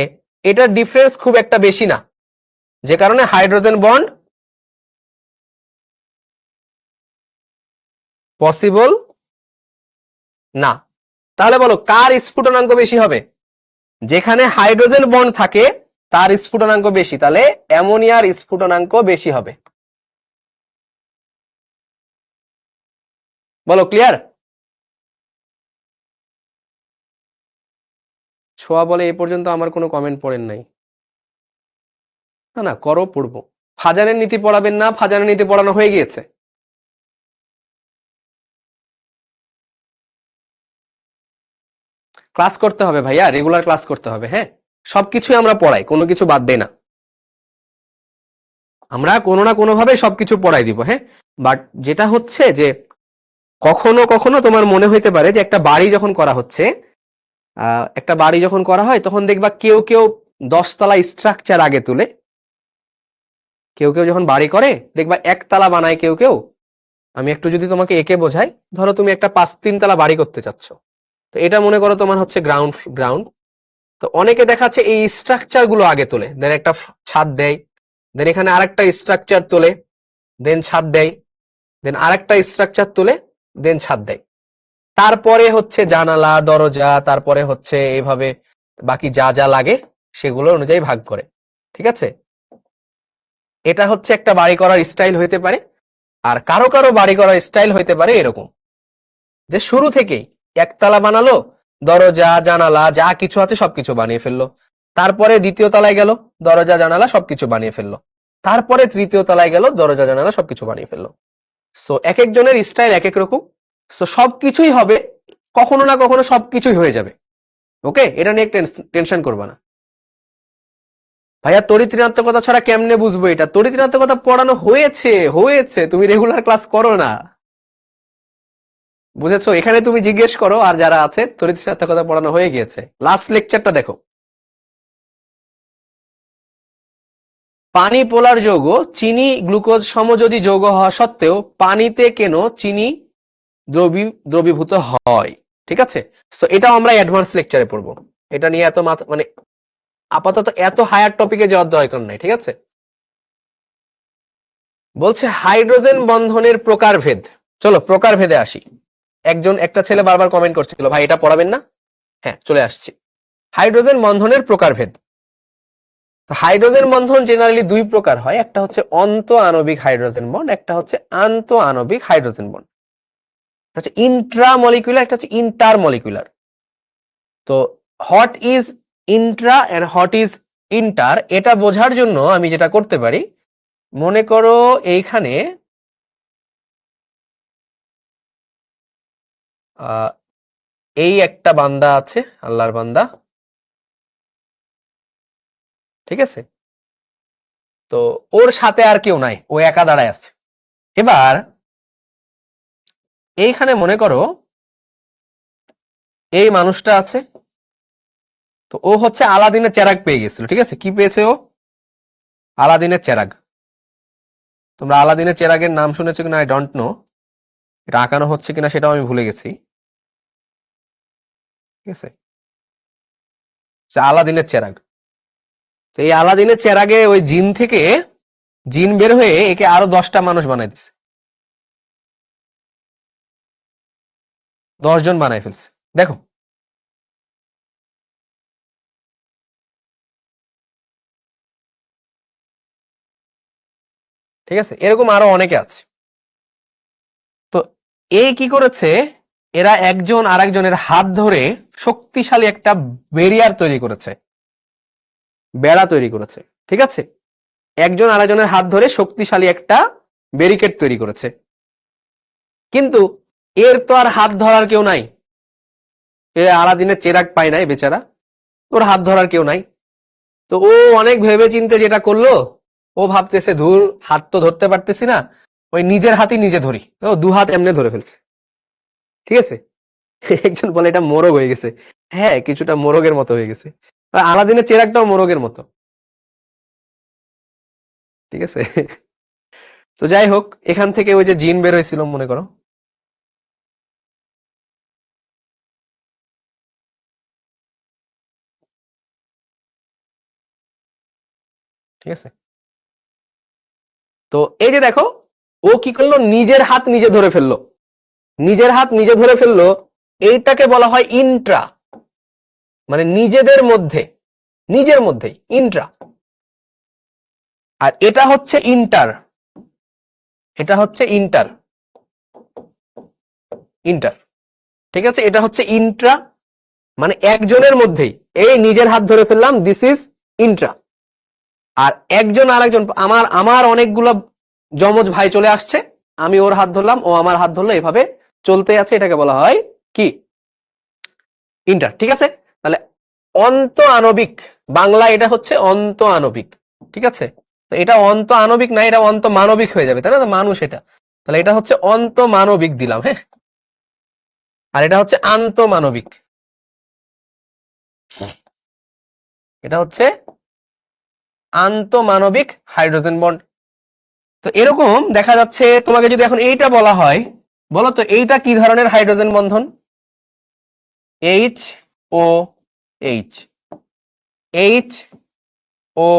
এটার ডিফারেন্স খুব একটা বেশি না, যে কারণে হাইড্রোজেন বন্ড পসিবল না। তাহলে বলো কার স্ফুটনাঙ্ক বেশি হবে? যেখানে হাইড্রোজেন বন্ড থাকে তার স্ফুটনাঙ্ক বেশি, তাহলে অ্যামোনিয়ার স্ফুটনাঙ্ক বেশি হবে। বলো ক্লিয়ার? ছোয়া বলে এই পর্যন্ত আমার কোনো কমেন্ট পড়েন নাই। না না, করো, পড়বো। ফাজানের নীতি পড়াবেন না? ফাজানের নীতি পড়ানো হয়ে গিয়েছে। ক্লাস করতে হবে ভাইয়া, রেগুলার ক্লাস করতে হবে। হ্যাঁ, সবকিছুই আমরা পড়াই, কোনো কিছু বাদ দেই না, আমরা কোনো না কোনো ভাবে সবকিছু পড়াই দিব। হ্যাঁ, বাট যেটা হচ্ছে যে কখনো কখনো তোমার মনে হইতে পারে যে একটা বাড়ি যখন করা হচ্ছে, একটা বাড়ি যখন করা হয় তখন দেখবা কেউ কেউ 10 তলা স্ট্রাকচার আগে তুলে, কেউ কেউ যখন বাড়ি করে দেখবা একতলা বানায় কেউ কেউ। আমি একটু যদি তোমাকে একে বোঝাই, ধরো তুমি একটা 5-3 তলা বাড়ি করতে চাচ্ছ, তো এটা মনে করো তোমার হচ্ছে গ্রাউন্ড গ্রাউন্ড। তো অনেকে দেখাচ্ছে এই স্ট্রাকচার গুলো আগে তোলে, দেন একটা ছাদ দেয়, দেন এখানে আরেকটা স্ট্রাকচার তোলে, দেন ছাদ দেয়। দেন আরেকটা স্ট্রাকচার তুলে দেন ছাদ দেয়। তারপরে হচ্ছে জানালা দরজা, তারপরে হচ্ছে এইভাবে বাকি যা যা লাগে সেগুলো অনুযায়ী ভাগ করে। ঠিক আছে, এটা হচ্ছে একটা বাড়ি করার স্টাইল হইতে পারে। আর কারো কারো বাড়ি করার স্টাইল হইতে পারে এরকম, যে শুরু থেকেই একতলা বানালো, দরজা জানালা যা কিছু আছে সবকিছু বানিয়ে ফেললো, তারপরে দ্বিতীয় তলায় গেল, দরজা জানালা সবকিছু বানিয়ে ফেললো, তারপরে তৃতীয় তলায় গেল, দরজা জানালা সবকিছু বানিয়ে ফেললো। সো এক একজনের স্টাইল এক এক রকম। সো সবকিছুই হবে, কখনো না কখনো সবকিছুই হয়ে যাবে। ওকে, এটা নিয়ে টেনশন করবা না। ভাইয়া তড়িৎ ঋণাত্মকতা ছাড়া কেমনে বুঝবো এটা? তড়িৎ ঋণাত্মকতা পড়ানো হয়েছে হয়েছে, তুমি রেগুলার ক্লাস করো না, বুঝেছো? এখানে তুমি জিজ্ঞেস করো, আর যারা আছে তড়িৎ ঋণাত্মকতা পড়ানো হয়ে গিয়েছে। লাস্ট লেকচারটা দেখো। পানি পোলার যৌগ, চিনি গ্লুকোজ সমযোজী যৌগ হওয়া সত্ত্বেও পানিতে কেন চিনি দ্রবীভূত হয়? ঠিক আছে, সো এটাও আমরা অ্যাডভান্স লেকচারে পড়বো। এটা নিয়ে এত মানে আপাতত এত হায়ার টপিকে যাওয়ার দরকার নাই। ঠিক আছে, বলছে হাইড্রোজেন বন্ধনের প্রকারভেদ। চলো প্রকারভেদে আসি। একটা ছেলে বারবার কমেন্ট করছিল, ভাই এটা পড়াবেন না? হ্যাঁ, চলে আসছি। হাইড্রোজেন বন্ধনের প্রকারভেদ। হাইড্রোজেন বন্ধন জেনারেলি দুই প্রকার হয়, একটা হচ্ছে অন্ত আণবিক হাইড্রোজেন বন্ড, একটা হচ্ছে আন্ত আণবিক হাইড্রোজেন বন্ড। একটা হচ্ছে ইন্ট্রামলিকুলার, একটা হচ্ছে ইন্টারমলিকুলার। তো what is intra and what is inter, এটা বোঝার জন্য আমি যেটা করতে পারি, মনে করো এইখানে এই একটা বান্দা আছে, আল্লাহর বান্দা, ঠিক আছে, তো ওর সাথে আর কেউ নাই, ও একা দাঁড়ায় আছে। এবার এইখানে মনে করো এই মানুষটা আছে, তো ও হচ্ছে আলাদিনের চেরাগ পেয়ে গেছিল। ঠিক আছে, কি পেয়েছে ও? আলাদিনের চেরাগ। তোমরা আলাদিনের চেরাগের নাম শুনেছো কিনা আই ডোন্ট নো, এটা আঁকানো হচ্ছে কিনা সেটাও আমি ভুলে গেছি। ঠিক আছে, আলাদিনের চেরাগ। তো এই আলাদিনের চেরাগে ওই জিন থেকে জিন বের হয়ে একে আরো 10টা মানুষ বানাই দিচ্ছে, 10 জন বানাই ফেলছে। দেখো, ঠিক আছে, এরকম আরো অনেকে আছে। তো এই কি করেছে, এরা একজন আরেকজনের হাত ধরে শক্তিশালী একটা ব্যারিয়ার তৈরি করেছে, বেড়া তৈরি করেছে। ঠিক আছে, একজন আরেকজনের হাত ধরে শক্তিশালী একটা ব্যারিকেড তৈরি করেছে। কিন্তু এর তো আর হাত ধরার কেউ নাই, এ আলাদিনের চেরাগ পায় নাই বেচারা, ওর হাত ধরার কেউ নাই। তো ও অনেক ভেবে চিন্তে যেটা করলো, ও ভাবতেছে ধুর, হাত তো ধরতে পারতেছি না, ওই নিজের হাতই নিজে ধরি, ও 2 হাত এমনি ধরে ফেলছে। ঠিক আছে, একজন বলে এটা মোরগ হয়ে গেছে। হ্যাঁ, কিছুটা মোরগের মতো হয়ে গেছে, আলাদিনের চেরাগটাও মোরগের মতো। ঠিক আছে, তো যাই হোক, এখান থেকে ওই যে জিন বের হয়েছিল মনে করো, ঠিক আছে, তো এই যে দেখো, ও কি করলো, নিজের হাত নিজে ধরে ফেললো, নিজের হাত নিজে ধরে ফেললো। এইটাকে বলা হয় ইন্ট্রা, মানে নিজেদের মধ্যে, নিজের মধ্যেই ইন্ট্রা। আর এটা হচ্ছে ইন্টার, এটা হচ্ছে ইন্টার, ইন্টার। ঠিক আছে, এটা হচ্ছে ইন্ট্রা, মানে একজনের মধ্যেই এই নিজের হাত ধরে ফেললাম, দিস ইজ ইন্ট্রা। আর একজন আরেকজন, আমার আমার অনেকগুলো যমজ ভাই চলে আসছে, আমি ওর হাত ধরলাম, ও আমার হাত ধরলো, এভাবে চলতে আছে, এটাকে বলা হয় কি? ইন্টার। ঠিক আছে, তাহলে অন্ত আণবিক, বাংলা এটা হচ্ছে অন্ত আণবিক। ঠিক আছে, তো এটা অন্ত আণবিক না, এটা অন্ত মানবিক হয়ে যাবে, তাই না? মানুষ এটা, তাহলে এটা হচ্ছে অন্ত মানবিক দিলাম। হ্যাঁ, আর এটা হচ্ছে আন্ত মানবিক, এটা হচ্ছে আন্তঃমানবিক হাইড্রোজেন বন্ড। তো এরকম দেখা যাচ্ছে, তোমাকে যদি এখন এইটা বলা হয়, বলো তো এইটা কি ধরনের হাইড্রোজেন বন্ধন? H O H, H O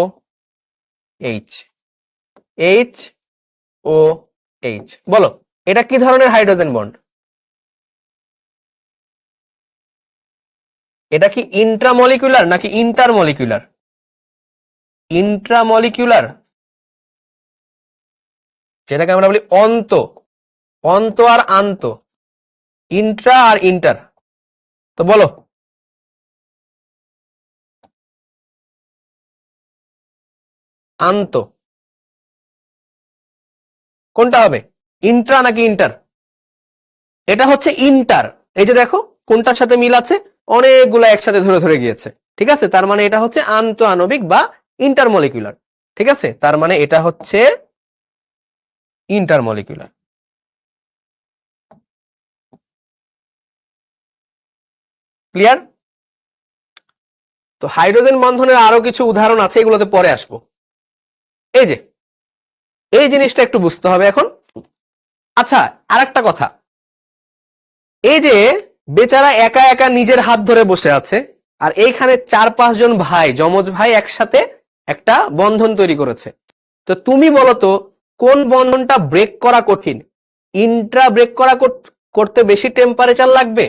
H, H O H, বলো এটা কি ধরনের হাইড্রোজেন বন্ড? এটা কি ইন্ট্রামলিকুলার নাকি ইন্টারমলিকুলার? ইন্ট্রামলিকুলার, যেটাকে আমরা বলি অন্ত। অন্ত আর আন্ত, ইন্ট্রা আর ইন্টার। তো বলো আন্ত কোনটা হবে, ইন্ট্রা নাকি ইন্টার? এটা হচ্ছে ইন্টার। এই যে দেখো কোনটার সাথে মিল আছে, অনেকগুলো একসাথে ধরে ধরে গিয়েছে। ঠিক আছে, তার মানে এটা হচ্ছে আন্ত আণবিক বা ইন্টারমলিকুলার। ঠিক আছে, তার মানে এটা হচ্ছে ইন্টারমলিকুলার। ক্লিয়ার? তো হাইড্রোজেন বন্ধনের আরো কিছু উদাহরণ আছে, এগুলোতে পরে আসবো। এই যে এই জিনিসটা একটু বুঝতে হবে এখন। আচ্ছা, আরেকটা কথা, এই যে বেচারা একা একা নিজের হাত ধরে বসে আছে, আর এইখানে 4-5 জন ভাই, যমজ ভাই একসাথে একটা বন্ধন তৈরি করেছে। তো তুমি বলো তো কোন বন্ধনটা ব্রেক করা কঠিন? ইন্ট্রা ব্রেক করা করতে বেশি টেম্পারেচার লাগবে,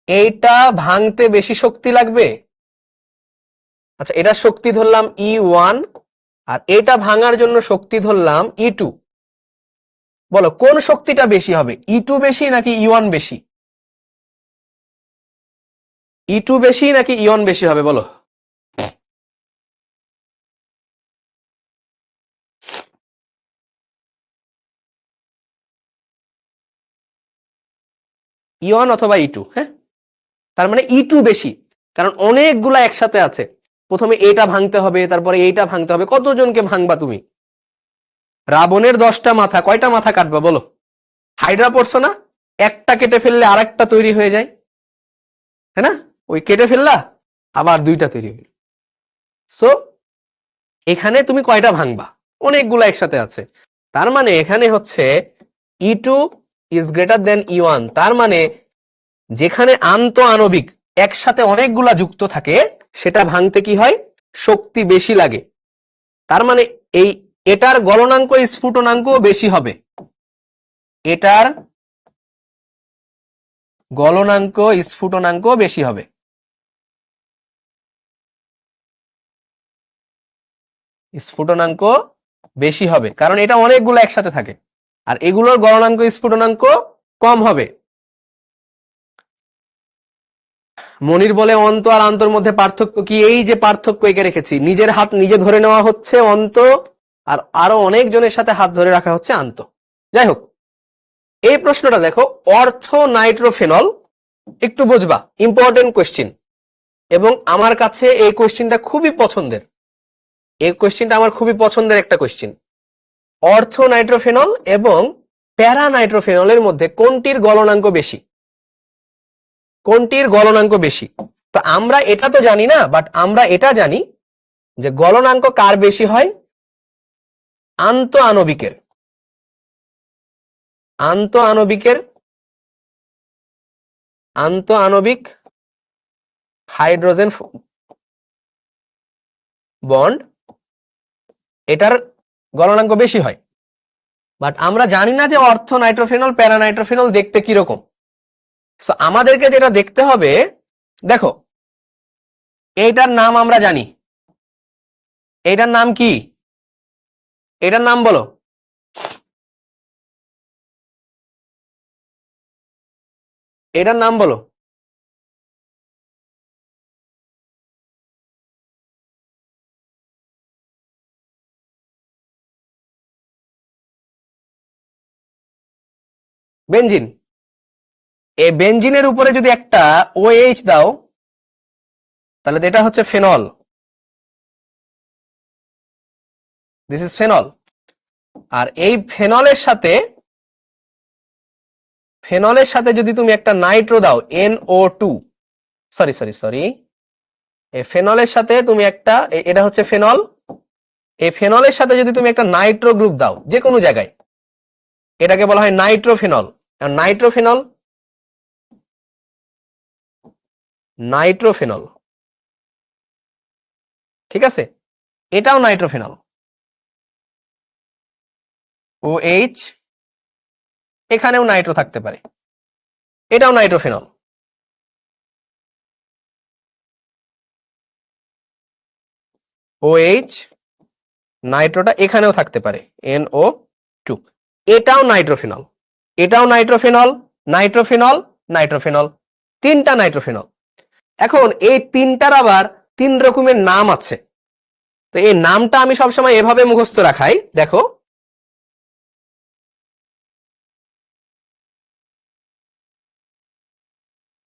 এইটা ভাঙতে বেশি শক্তি লাগবে? আচ্ছা, এটা শক্তি ধরলাম E1, আর এটা ভাঙার জন্য শক্তি ধরলাম E2। বলো কোন শক্তিটা বেশি হবে, E2 বেশি নাকি E1 বেশি? E2 বেশি নাকি E1 বেশি হবে বলো? E1 অথবা E2, হ্যাঁ? তার মানে E2 বেশি, কারণ অনেকগুলা একসাথে আছে। প্রথমে এটা ভাঙতে হবে, তারপরে এইটা ভাঙতে হবে, কতজনকে ভাঙবা তুমি? রাবণের 10টা মাথা, কয়টা মাথা কাটবা বলো? হাইড্রা পড়ছো না, একটা কেটে ফেললে আর একটা তৈরি হয়ে যায়, তাই না? ওই কেটে ফেললা, আবার 2টা তৈরি হইল। সো এখানে তুমি কয়টা ভাঙবা, অনেকগুলা একসাথে আছে। তার মানে এখানে হচ্ছে E2 is greater than E1। তার মানে যেখানে আন্ত আণবিক একসাথে অনেকগুলা যুক্ত থাকে, সেটা ভাঙতে কি হয়, শক্তি বেশি লাগে। তার মানে এই এটার গলনাঙ্ক স্ফুটনাঙ্ক বেশি হবে, এটার গলনাঙ্ক স্ফুটনাঙ্ক বেশি হবে। স্ফুটনাঙ্ক বেশি হবে কারণ এটা অনেকগুলো একসাথে থাকে, আর এগুলোর গলনাঙ্ক স্ফুটনাঙ্ক কম হবে। মনির বলে অন্ত আর আন্তর মধ্যে পার্থক্য কি? এই যে পার্থক্য এঁকে রেখেছি, নিজের হাত নিজে ধরে নেওয়া হচ্ছে অন্ত, আর আরো অনেকজনের সাথে হাত ধরে রাখা হচ্ছে আন্ত। যাই হোক, এই প্রশ্নটা দেখো, অর্থো নাইট্রোফেনল, একটু বুঝবা, ইম্পর্টেন্ট কোয়েশ্চেন, এবং আমার কাছে এই কোয়েশ্চেনটা খুবই পছন্দের। এই কোয়েশ্চেনটা আমার খুবই পছন্দের একটা কোয়েশ্চেন। অর্থো নাইট্রোফেনল এবং প্যারা নাইট্রোফেনলের মধ্যে কোনটির গলনাঙ্ক বেশি? কোনটির গলনাঙ্ক বেশি? তো আমরা এটা তো জানি না, বাট আমরা এটা জানি যে গলনাঙ্ক কার বেশি হয়, আন্ত আণবিকের। আন্ত আণবিকের, আন্ত আণবিক হাইড্রোজেন বন্ড, এটার গলনাঙ্ক বেশি হয়। বাট আমরা জানি না যে অর্থ নাইট্রোফেনল প্যারা নাইট্রোফেনল দেখতে কিরকম। সো আমাদেরকে যেটা দেখতে হবে, দেখো এইটার নাম আমরা জানি, এইটার নাম কি, এটার নাম বলো। এটার নাম বলো। বেনজিন। এই বেনজিনের উপরে যদি একটা OH দাও, তাহলে এটা হচ্ছে ফেনল। This is phenol. আর এই ফেনলের সাথে যদি তুমি একটা নাইট্রো দাও, NO2, সরি সরি সরি, এই ফেনলের সাথে তুমি একটা, এটা হচ্ছে ফেনল, এই ফেনলের সাথে যদি তুমি একটা নাইট্রো গ্রুপ দাও যে কোনো জায়গায়, এটাকে বলা হয় নাইট্রোফেনল। নাইট্রোফেনল, নাইট্রোফেনল, ঠিক আছে, এটাও নাইট্রোফেনল। OH এখানেও নাইট্রো থাকতে পারে, এটাও নাইট্রোফেনল। OH নাইট্রোটা এখানেও থাকতে পারে, NO2, এটাও নাইট্রোফেনল, এটাও নাইট্রোফেনল, নাইট্রোফেনল, নাইট্রোফেনল, তিনটা নাইট্রোফেনল। এখন এই তিনটার আবার তিন রকমের নাম আছে। তো এই নামটা আমি সবসময় এভাবে মুখস্থ রাখাই, দেখো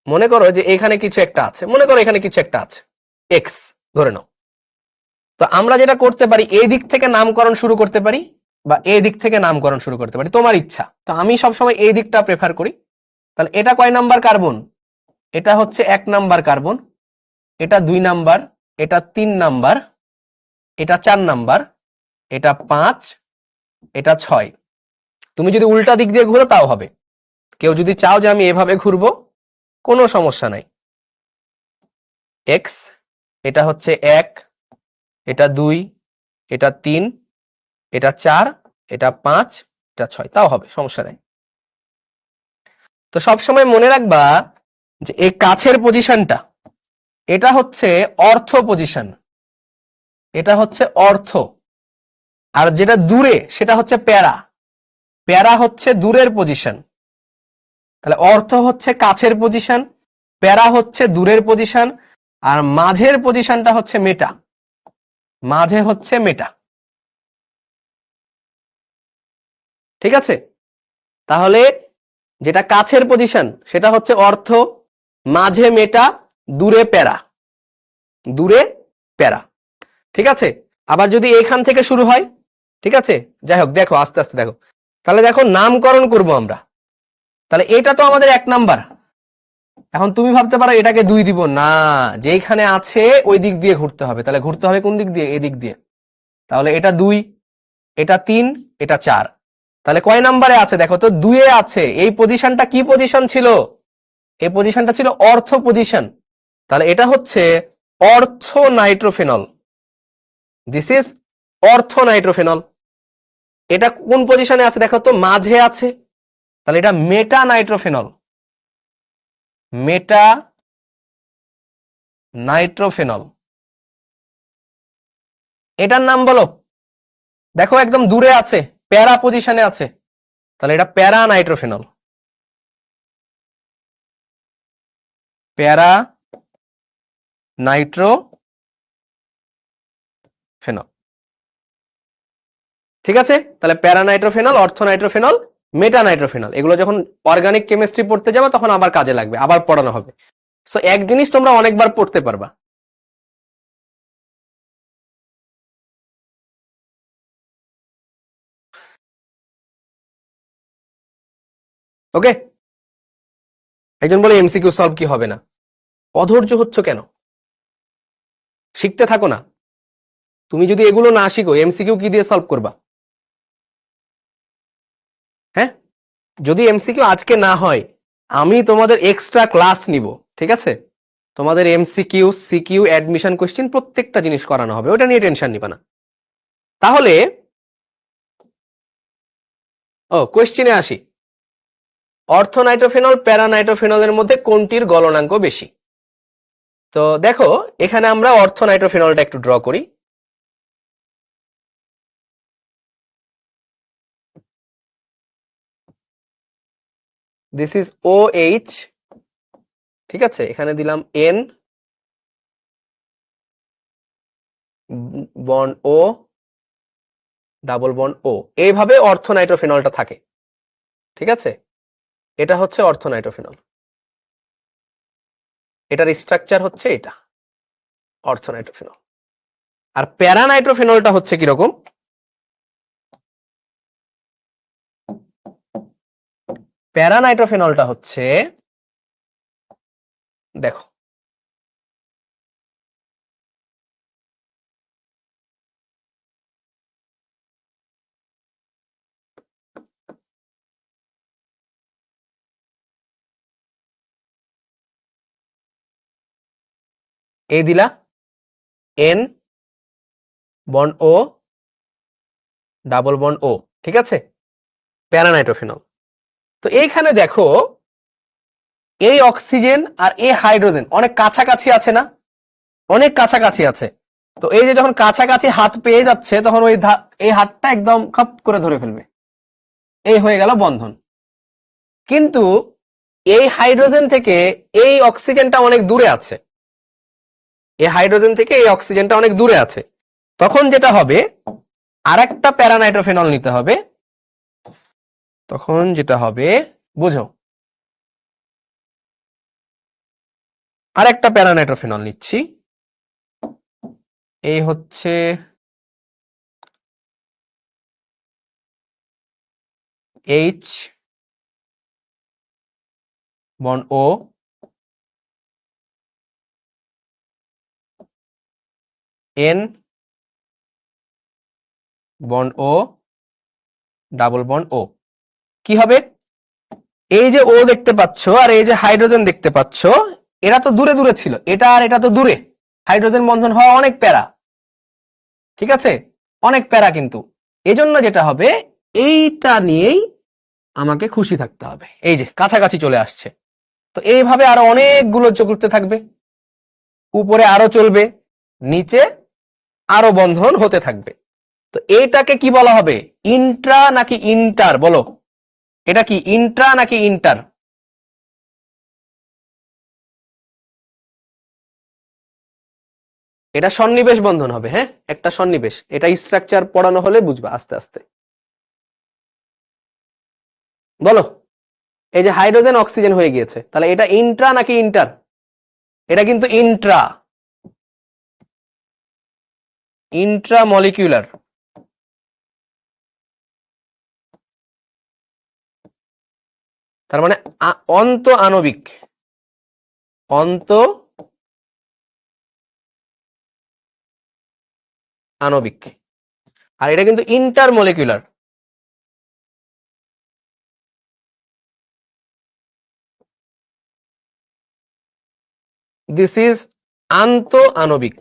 মনে করো যে এখানে কিছু একটা আছে, মনে করো এখানে কিছু একটা আছে, এক্স ধরে নাও। তো আমরা যেটা করতে পারি, এই দিক থেকে নামকরণ শুরু করতে পারি বা এই দিক থেকে নামকরণ শুরু করতে পারি, তোমার ইচ্ছা। তো আমি সবসময় এই দিকটা প্রেফার করি। তাহলে এটা কয় নাম্বার কার্বন? এটা হচ্ছে 1 নাম্বার কার্বন, এটা 2 নাম্বার, এটা 3 নাম্বার, এটা 4 নাম্বার, এটা 5, এটা 6। তুমি যদি উল্টা দিক দিয়ে ঘুরো তাও হবে। কেউ যদি চাও যে আমি এভাবে ঘুরবো, কোনো সমস্যা নাই। এক্স, এটা হচ্ছে 1, এটা 2, এটা 3, এটা 4, এটা 5, এটা 6, তাও হবে, সমস্যা নাই। তো সবসময় মনে রাখবা যে এই কাছের পজিশনটা, এটা হচ্ছে অর্থ পজিশন, এটা হচ্ছে অর্থ। আর যেটা দূরে সেটা হচ্ছে প্যারা, প্যারা হচ্ছে দূরের পজিশন। তাহলে অর্থ হচ্ছে কাছের পজিশন, প্যারা হচ্ছে দূরের পজিশন, আর মাঝের পজিশনটা হচ্ছে মেটা, মাঝে হচ্ছে মেটা। ঠিক আছে? তাহলে যেটা কাছের পজিশন সেটা হচ্ছে অর্থ, মাঝে মেটা, দূরে প্যারা, দূরে প্যারা। ঠিক আছে? আবার যদি এখান থেকে শুরু হয়, ঠিক আছে, যাই হোক দেখো আস্তে আস্তে দেখো। তাহলে দেখো নামকরণ করব আমরা। তাহলে এটা তো আমাদের 1 নাম্বার। এখন তুমি ভাবতে পারো এটাকে 2 দিব না, যেখানে আছে ওই দিক দিয়ে ঘুরতে হবে। তাহলে ঘুরতে হবে কোন দিক দিয়ে? এদিক দিয়ে। তাহলে এটা 2, এটা 3, এটা 4। তাহলে কয় নাম্বারে আছে দেখো তো? 2 এ আছে। এই পজিশনটা কি পজিশন ছিল? এই পজিশনটা ছিল অর্থ পজিশন। তাহলে এটা হচ্ছে অর্থ নাইট্রোফেনল, দিস ইজ অর্থ নাইট্রোফেনল। এটা কোন পজিশনে আছে দেখো তো? মাঝে আছে। তাহলে এটা মেটা নাইট্রোফেনল, মেটা নাইট্রোফেনল। এটার নাম বলো। দেখো একদম দূরে আছে, প্যারা পজিশনে আছে। তাহলে এটা প্যারা নাইট্রোফেনল, প্যারা নাইট্রোফেনল। ঠিক আছে? তাহলে প্যারা নাইট্রোফেনল, অর্থ নাইট্রোফেনল, মেটা নাইট্রোফেনল, এগুলো যখন অর্গানিক কেমিস্ট্রি পড়তে যাবে তখন আবার কাজে লাগবে, আবার পড়ানো হবে। সো এক জিনিস তোমরা অনেকবার পড়তে পারবা। ওকে? একজন বলে এমসিকিউ সলভ কি হবে না? অধৈর্য হচ্ছ কেন? শিখতে থাকো না। তুমি যদি এগুলো না শিখো এমসিকিউ কি দিয়ে সলভ করবা? হ্যাঁ, যদি এমসিকিউ আজকে না হয় আমি তোমাদের এক্সট্রা ক্লাস নিব, ঠিক আছে? তোমাদের এমসিকিউ, সিকিউ, অ্যাডমিশন কোশ্চেন প্রত্যেকটা জিনিস করানো হবে, ওটা নিয়ে টেনশন নিবা না। তাহলে কোশ্চেনে আসি। অর্থ নাইট্রোফেনল, প্যারা নাইট্রোফেনলের মধ্যে কোনটির গলনাঙ্ক বেশি? তো দেখো এখানে আমরা অর্থ নাইট্রোফেনলটা একটু ড্র করি। দিস ইজ OH, ঠিক আছে, এখানে দিলাম N, bond O, double bond O। এইভাবে অর্থ নাইট্রোফেনলটা থাকে। ঠিক আছে? এটা হচ্ছে অর্থ নাইট্রোফেনল, এটার স্ট্রাকচার হচ্ছে এটা, অর্থ নাইট্রোফেনল। আর প্যারা নাইট্রোফেনলটা হচ্ছে কিরকম? প্যারা নাইট্রোফেনলটা হচ্ছে, দেখো এই দিলা N, bond O, double bond O, ঠিক আছে, প্যারা নাইট্রোফেনল। তো এইখানে দেখো এই অক্সিজেন আর এই হাইড্রোজেন অনেক কাছাকাছি আছে না, অনেক কাছাকাছি আছে। তো এই যে যখন কাছাকাছি হাত পেয়ে যাচ্ছে তখন ওই এই হাতটা একদম খপ করে ধরে ফেলবে, এই হয়ে গেল বন্ধন। কিন্তু এই হাইড্রোজেন থেকে এই অক্সিজেনটা অনেক দূরে আছে, এই হাইড্রোজেন থেকে এই অক্সিজেনটা অনেক দূরে আছে, তখন যেটা হবে আরেকটা প্যারানাইট্রোফেনল নিতে হবে। তখন যেটা হবে বুঝো, আরেকটা প্যারানাইট্রোফেনল নিচ্ছি, এই হচ্ছে H bond O, N bond O, double bond O। কি হবে, এই যে O দেখতে পাচ্ছ আর এই যে হাইড্রোজেন দেখতে পাচ্ছ, এরা তো দূরে দূরে ছিল, এটা আর এটা তো দূরে, হাইড্রোজেন বন্ধন হওয়া অনেক প্যারা, ঠিক আছে, অনেক প্যারা। কিন্তু এজন্য যেটা হবে এইটা নিয়েই আমাকে খুশি থাকতে হবে, এই যে কাছাকাছি চলে আসছে। তো এইভাবে আরো অনেকগুলো চলতে থাকবে, উপরে আরো চলবে, নিচে আরো বন্ধন হতে থাকবে। তো এইটাকে কি বলা হবে, ইন্ট্রা নাকি ইন্টার? বলো, এটা কি ইন্ট্রা নাকি ইন্টার? এটা সন্নিবেশ বন্ধন হবে, হ্যাঁ, একটা সন্নিবেশ। এটা স্ট্রাকচার পড়ানো হলে বুঝবা আস্তে আস্তে। বলো, এই যে হাইড্রোজেন অক্সিজেন হয়ে গিয়েছে, তাহলে এটা ইন্ট্রা নাকি ইন্টার? এটা কিন্তু ইন্ট্রা, ইন্ট্রা মলিকিউলার। তার মানে অন্ত আণবিক, অন্ত আণবিক। আর এটা কিন্তু ইন্টার মলিকিউলার। দিস ইজ আন্ত আণবিক।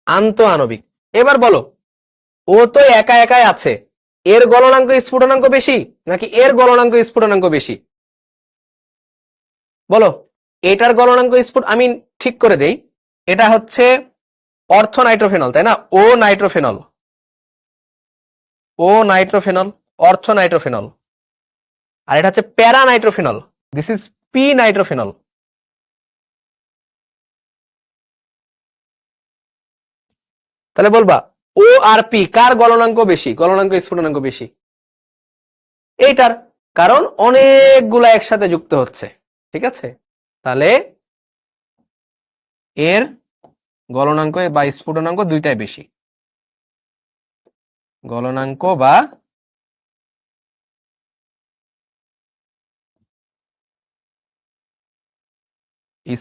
আন্ত আণবিক। এবার বলো, ও তো একা একাই আছে, এর গলনাঙ্ক স্ফুটনাঙ্ক বেশি নাকি এর গলনাঙ্ক স্ফুটনাঙ্ক বেশি? বলো, এটার গলনাঙ্ক স্ফুট আমি ঠিক করে দেই, এটা হচ্ছে অর্থ নাইট্রোফেনল, তাই না? ও নাইট্রোফেনল, ও নাইট্রোফেনল, অর্থ নাইট্রোফেনল। আর এটা হচ্ছে প্যারা nitrophenol, this is P nitrophenol. তাহলে বলবা ও আর পি কার গলনাঙ্ক বেশি, গলনাঙ্ক স্ফুটনাঙ্ক বেশি? এইটার, কারণ অনেকগুলা একসাথে যুক্ত হচ্ছে, ঠিক আছে। তাহলে এর গলনাঙ্ক বা স্ফুটনাঙ্ক দুইটাই বেশি, গলনাঙ্ক বা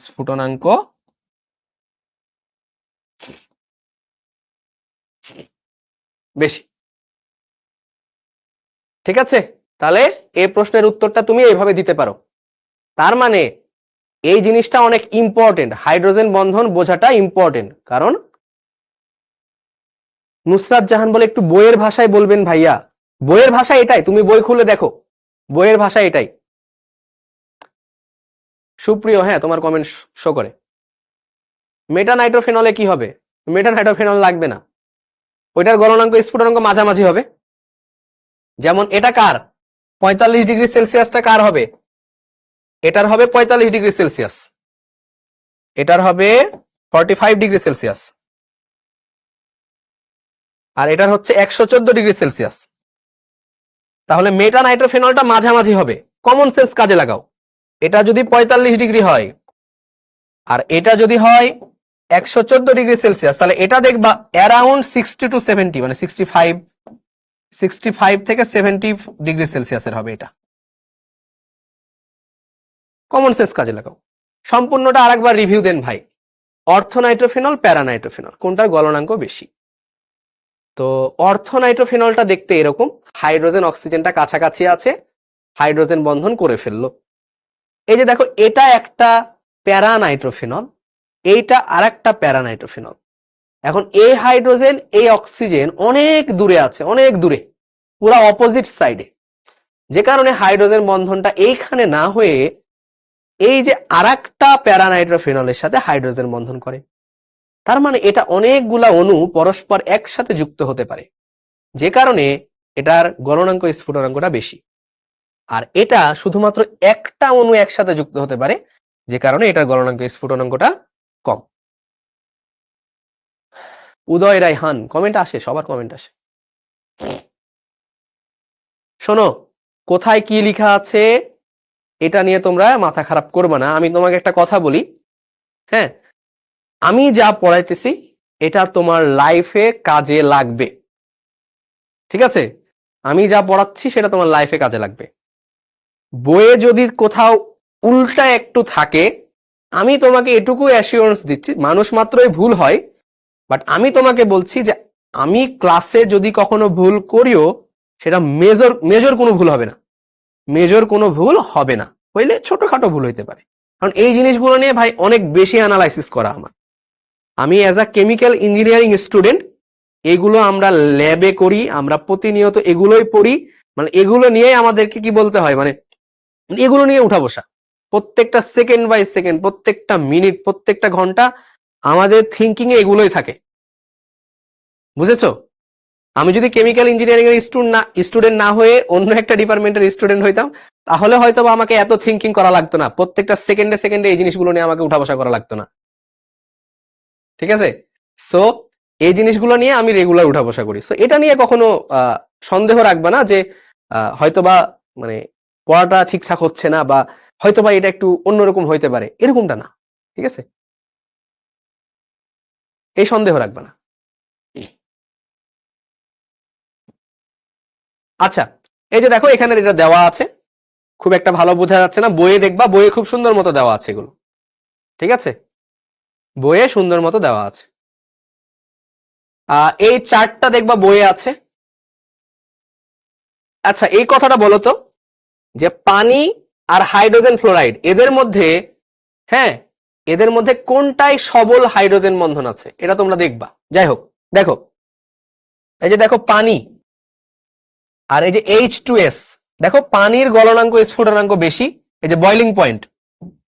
স্ফুটনাঙ্ক বেশি, ঠিক আছে। তাহলে এই প্রশ্নের উত্তরটা তুমি এইভাবে দিতে পারো। তার মানে এই জিনিসটা অনেক ইম্পর্টেন্ট, হাইড্রোজেন বন্ধন বোঝাটা ইম্পর্টেন্ট। কারণ নুসরাত জাহান বলে একটু বইয়ের ভাষায় বলবেন ভাইয়া, বইয়ের ভাষা এটাই, তুমি বই খুলে দেখো, বইয়ের ভাষা এটাই। সুপ্রিয়, হ্যাঁ তোমার কমেন্ট শো করে। মেটানাইট্রোফেনলে কি হবে? মেটানাইট্রোফেনল লাগবে না, ওইটার গলনাঙ্ক স্ফুটনাঙ্ক মাঝামাঝি হবে। যেমন এটা কার 45 ডিগ্রি সেলসিয়াসটা কার হবে? এটার হবে 45 ডিগ্রি সেলসিয়াস, এটার হবে 45 ডিগ্রি সেলসিয়াস, আর এটার হচ্ছে 114 ডিগ্রি সেলসিয়াস। তাহলে মেটানাইট্রোফেনলটা মাঝামাঝি হবে। কমন সেন্স কাজে লাগাও, এটা যদি 45 ডিগ্রি হয় আর এটা যদি হয় 114 ডিগ্রি সেলসিয়াস, তাহলে এটা দেখবা অ্যারাউন্ড 60 টু 70, মানে 65 থেকে 70 ডিগ্রি সেলসিয়াসের হবে। এটা কমন সেন্স কাজে লাগাও। সম্পূর্ণটা আরেকবার রিভিউ দেন ভাই, অর্থ নাইট্রোফেনল, প্যারা নাইট্রোফেনল কোনটার গলনাঙ্ক বেশি? তো অর্থ নাইট্রোফেনলটা দেখতে এরকম, হাইড্রোজেন অক্সিজেনটা কাছাকাছি আছে, হাইড্রোজেন বন্ধন করে ফেললো। এই যে দেখো, এটা একটা প্যারা নাইট্রোফেনল, এইটা আরেকটা প্যারা নাইট্রোফেনল। এখন এই হাইড্রোজেন এই অক্সিজেন অনেক দূরে আছে, অনেক দূরে, পুরা অপোজিট সাইডে, যে কারণে হাইড্রোজেন বন্ধনটা এইখানে না হয়ে এই যে আরেকটা প্যারানাইট্রোফেনলের সাথে হাইড্রোজেন বন্ধন করে। তার মানে এটা অনেকগুলা অণু পরস্পর একসাথে যুক্ত হতে পারে, যে কারণে এটার গলনাঙ্ক স্ফুটনাঙ্কটা বেশি। আর এটা শুধুমাত্র একটা অণু একসাথে যুক্ত হতে পারে, যে কারণে এটার গলনাঙ্ক স্ফুটনাঙ্কটা কম। উদয় রায়হান কমেন্ট আসে, সবার কমেন্ট আসে। শোনো, কোথায় কি লেখা আছে এটা নিয়ে তোমরা মাথা খারাপ করবে না। আমি তোমাকে একটা কথা বলি, হ্যাঁ, আমি যা পড়াইতেছি এটা তোমার লাইফে কাজে লাগবে, ঠিক আছে? আমি যা পড়াচ্ছি সেটা তোমার লাইফে কাজে লাগবে। বইয়ে যদি কোথাও উল্টা একটু থাকে, আমি তোমাকে এটুকু অ্যাসিওরেন্স দিচ্ছি, মানুষ মাত্রই ভুল হয়, বাট আমি তোমাকে বলছি যে আমি ক্লাসে যদি কখনো ভুল করিও সেটা মেজর মেজর কোনো ভুল হবে না, মেজর কোনো ভুল হবে না, হইলে ছোটখাটো ভুল হইতে পারে। কারণ এই জিনিসগুলো নিয়ে ভাই অনেক বেশি অ্যানালাইসিস করা আমার। আমি as a chemical engineering student এগুলো আমরা ল্যাবে করি, আমরা প্রতিনিয়ত এগুলোই পড়ি, মানে এগুলো নিয়ে আমাদেরকে কি বলতে হয়, মানে এগুলো নিয়ে উঠা বসা প্রত্যেকটা সেকেন্ড বাই সেকেন্ড, প্রত্যেকটা মিনিট, প্রত্যেকটা ঘন্টা আমাদের থিঙ্কিং এ এগুলোই থাকে, বুঝেছো? আমি যদি কেমিক্যাল ইঞ্জিনিয়ারিং এর স্টুডেন্ট না হয়ে অন্য একটা ডিপার্টমেন্টের স্টুডেন্ট হইতাম, তাহলে হয়তো আমাকে এত থিঙ্কিং করা লাগতো না, প্রত্যেকটা সেকেন্ডে সেকেন্ডে এই জিনিসগুলো নিয়ে আমাকে উঠা বসা করা লাগতো না, ঠিক আছে? সো এই জিনিসগুলো নিয়ে আমি রেগুলার উঠা বসা করি। সো এটা নিয়ে কখনো সন্দেহ রাখবে না যে হয়তোবা মানে পড়াটা ঠিকঠাক হচ্ছে না, বা হয়তোবা এটা একটু অন্যরকম হইতে পারে, এরকমটা না, ঠিক আছে? এই সন্দেহ রাখবে না। আচ্ছা, এই যে দেখো এখানে এটা দেওয়া আছে, খুব একটা ভালো বোঝা যাচ্ছে না, বইয়ে দেখবা, বইয়ে খুব সুন্দর মতো দেওয়া আছে এগুলো, ঠিক আছে? বইয়ে সুন্দর মতো দেওয়া আছে। এই চার্টটা দেখবা বইয়ে আছে। আচ্ছা, এই কথাটা বলো তো, যে পানি আর হাইড্রোজেন ফ্লোরাইড এদের মধ্যে, হ্যাঁ, এদের মধ্যে কোনটাই সবল হাইড্রোজেন বন্ধন আছে, এটা তোমরা দেখবা। যাই হোক, দেখো এই যে দেখো পানি আর এই যে H2S, দেখো পানির গলনাঙ্ক স্ফুটনাঙ্ক বেশি, এই যে বয়লিং পয়েন্ট,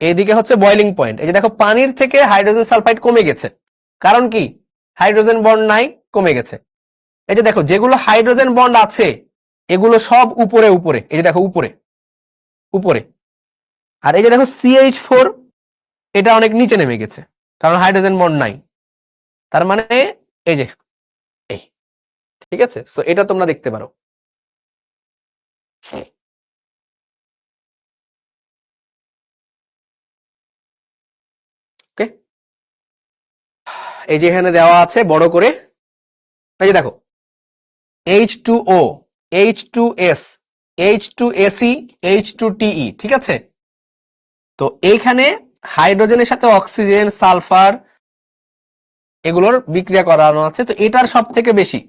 এইদিকে হচ্ছে বয়লিং পয়েন্ট। এই যে দেখো পানির থেকে হাইড্রোজেন সালফাইড কমে গেছে, কারণ কি? হাইড্রোজেন বন্ড নাই, কমে গেছে। এই যে দেখো যেগুলো হাইড্রোজেন বন্ড আছে এগুলো সব উপরে উপরে, এই যে দেখো উপরে উপরে। আর এই যে দেখো CH4, এটা অনেক নিচে নেমে গেছে, কারণ হাইড্রোজেন বন্ড নাই। তার মানে এই যে এই, ঠিক আছে? সো এটা তোমরা দেখতে পারো। ওকে, এই যে এখানে দেওয়া আছে বড় করে, এই যে দেখো H2O, H2S, H2Ace, H2Te, ঠিক আছে? তো এইখানে হাইড্রোজেনের সাথে অক্সিজেন, সালফার এগুলোর বিক্রিয়া করানো আছে, তো এটার সব থেকে বেশি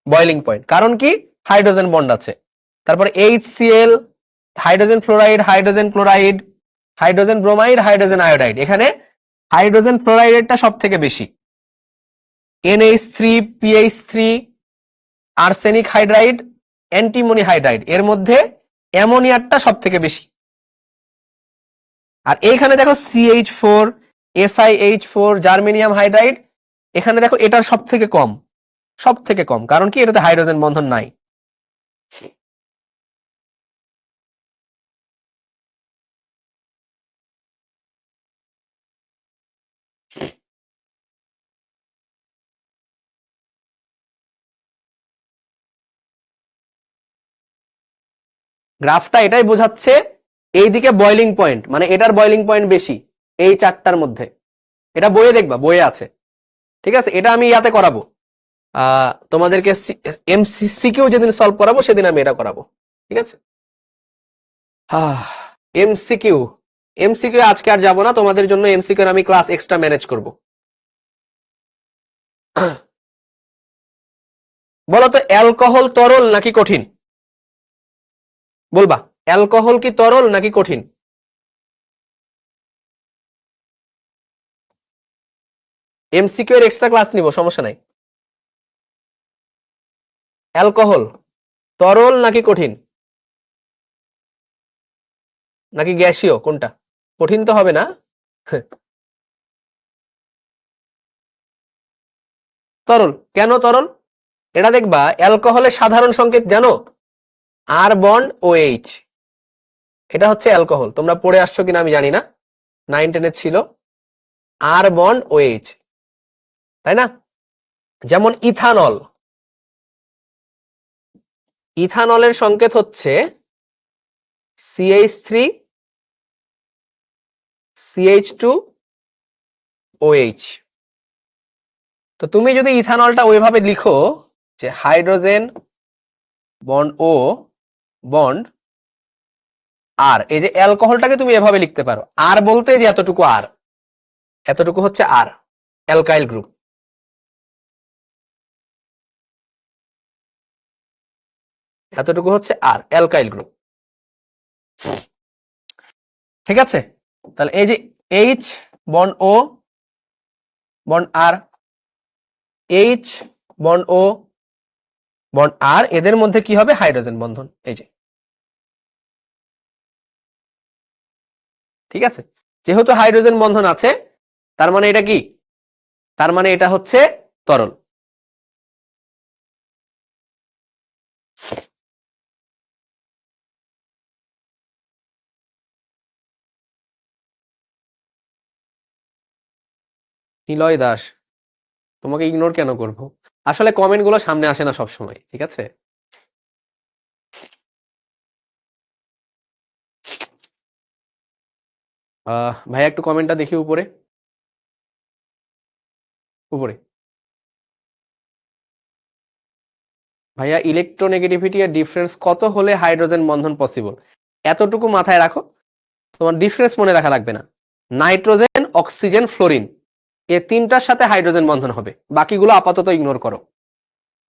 বয়লিং পয়েন্ট, কারণ কি? হাইড্রোজেন বন্ড আছে। তারপরে HCl, hydrogen fluoride, hydrogen chloride, hydrogen bromide, hydrogen iodide, এখানে হাইড্রোজেন ফ্লোরাইডেরটা সব থেকে বেশি। NH3, PH3, arsenic hydride, antimony hydride, এর মধ্যে অ্যামোনিয়ারটা সব থেকে বেশি। আর এইখানে দেখো CH4, SiH4, জার্মেনিয়াম হাইড্রাইড, এখানে দেখো এটার সব থেকে কম, সব থেকে কম, কারণ কি? এটাতে হাইড্রোজেন বন্ধন নাই। গ্রাফটা এটাই বোঝাচ্ছে, এইদিকে বয়লিং পয়েন্ট, মানে এটার বয়লিং পয়েন্ট বেশি এই চারটার মধ্যে। এটা বইয়ে দেখবা, বইয়ে আছে, ঠিক আছে? এটা আমি ইয়াতে করাবো, তোমাদেরকে MCQ যেদিন সলভ করাবো সেদিন আমি এটা করাবো, ঠিক আছে? MCQ, MCQ আজকে আর যাবো না, তোমাদের জন্য MCQ আমি ক্লাস এক্সট্রা ম্যানেজ করব। বলো তো অ্যালকোহল তরল নাকি কঠিন? বলবা অ্যালকোহল কি তরল নাকি কঠিন? এমসিকিউ এর এক্সট্রা ক্লাস নিব, সমস্যা নাই। অ্যালকোহল তরল নাকি কঠিন নাকি গ্যাসীয়, কোনটা? কঠিন তো হবে না। তরল। কেন তরল? এটা দেখবা অ্যালকোহলের সাধারণ সংকেত জানো, আর বন্ড ও এইচ। এটা হচ্ছে অ্যালকোহল, তোমরা পড়ে আসছো কিনা আমি জানি না, 9-10 ছিল আর বন্ড ও এইচ, তাই না? যেমন ইথানল, ইথানলের সংকেত হচ্ছে CH3 CH2 OH। তো তুমি যদি ইথানলটা ওইভাবে লিখো যে হাইড্রোজেন বন্ড ও বন্ড আর, এই যে অ্যালকোহলটাকে তুমি এভাবে লিখতে পারো, আর বলতে যে এতটুকু আর, এতটুকু হচ্ছে আর, অ্যালকাইল গ্রুপ। এতটুকু হচ্ছে আর, অ্যালকাইল গ্রুপ। ঠিক আছে, তাহলে এই যে এইচ বন্ড ও বন্ড আর, এইচ বন্ড ও বন্ড আর, এদের মধ্যে কি হবে? হাইড্রোজেন বন্ধন। এই যে, ঠিক আছে, যেহেতু হাইড্রোজেন বন্ধন আছে, তার মানে এটা কি? তার মানে এটা হচ্ছে তরল। নিলয় দাস, তোমাকে ইগনোর কেন করব? আসলে কমেন্ট গুলো সামনে আসে না সব সময়, ঠিক আছে। ভাইয়া একটু কমেন্টটা দেখি উপরে, উপরে। ভাইয়া ইলেকট্রোনেগেটিভিটি এর ডিফারেন্স কত হলে হাইড্রোজেন বন্ধন পসিবল? এতটুকু মাথায় রাখো, তোমার ডিফারেন্স মনে রাখা লাগবে না। নাইট্রোজেন, অক্সিজেন, ফ্লোরিন, এই তিনটার সাথে হাইড্রোজেন বন্ধন হবে, বাকিগুলো আপাতত ইগনোর করো,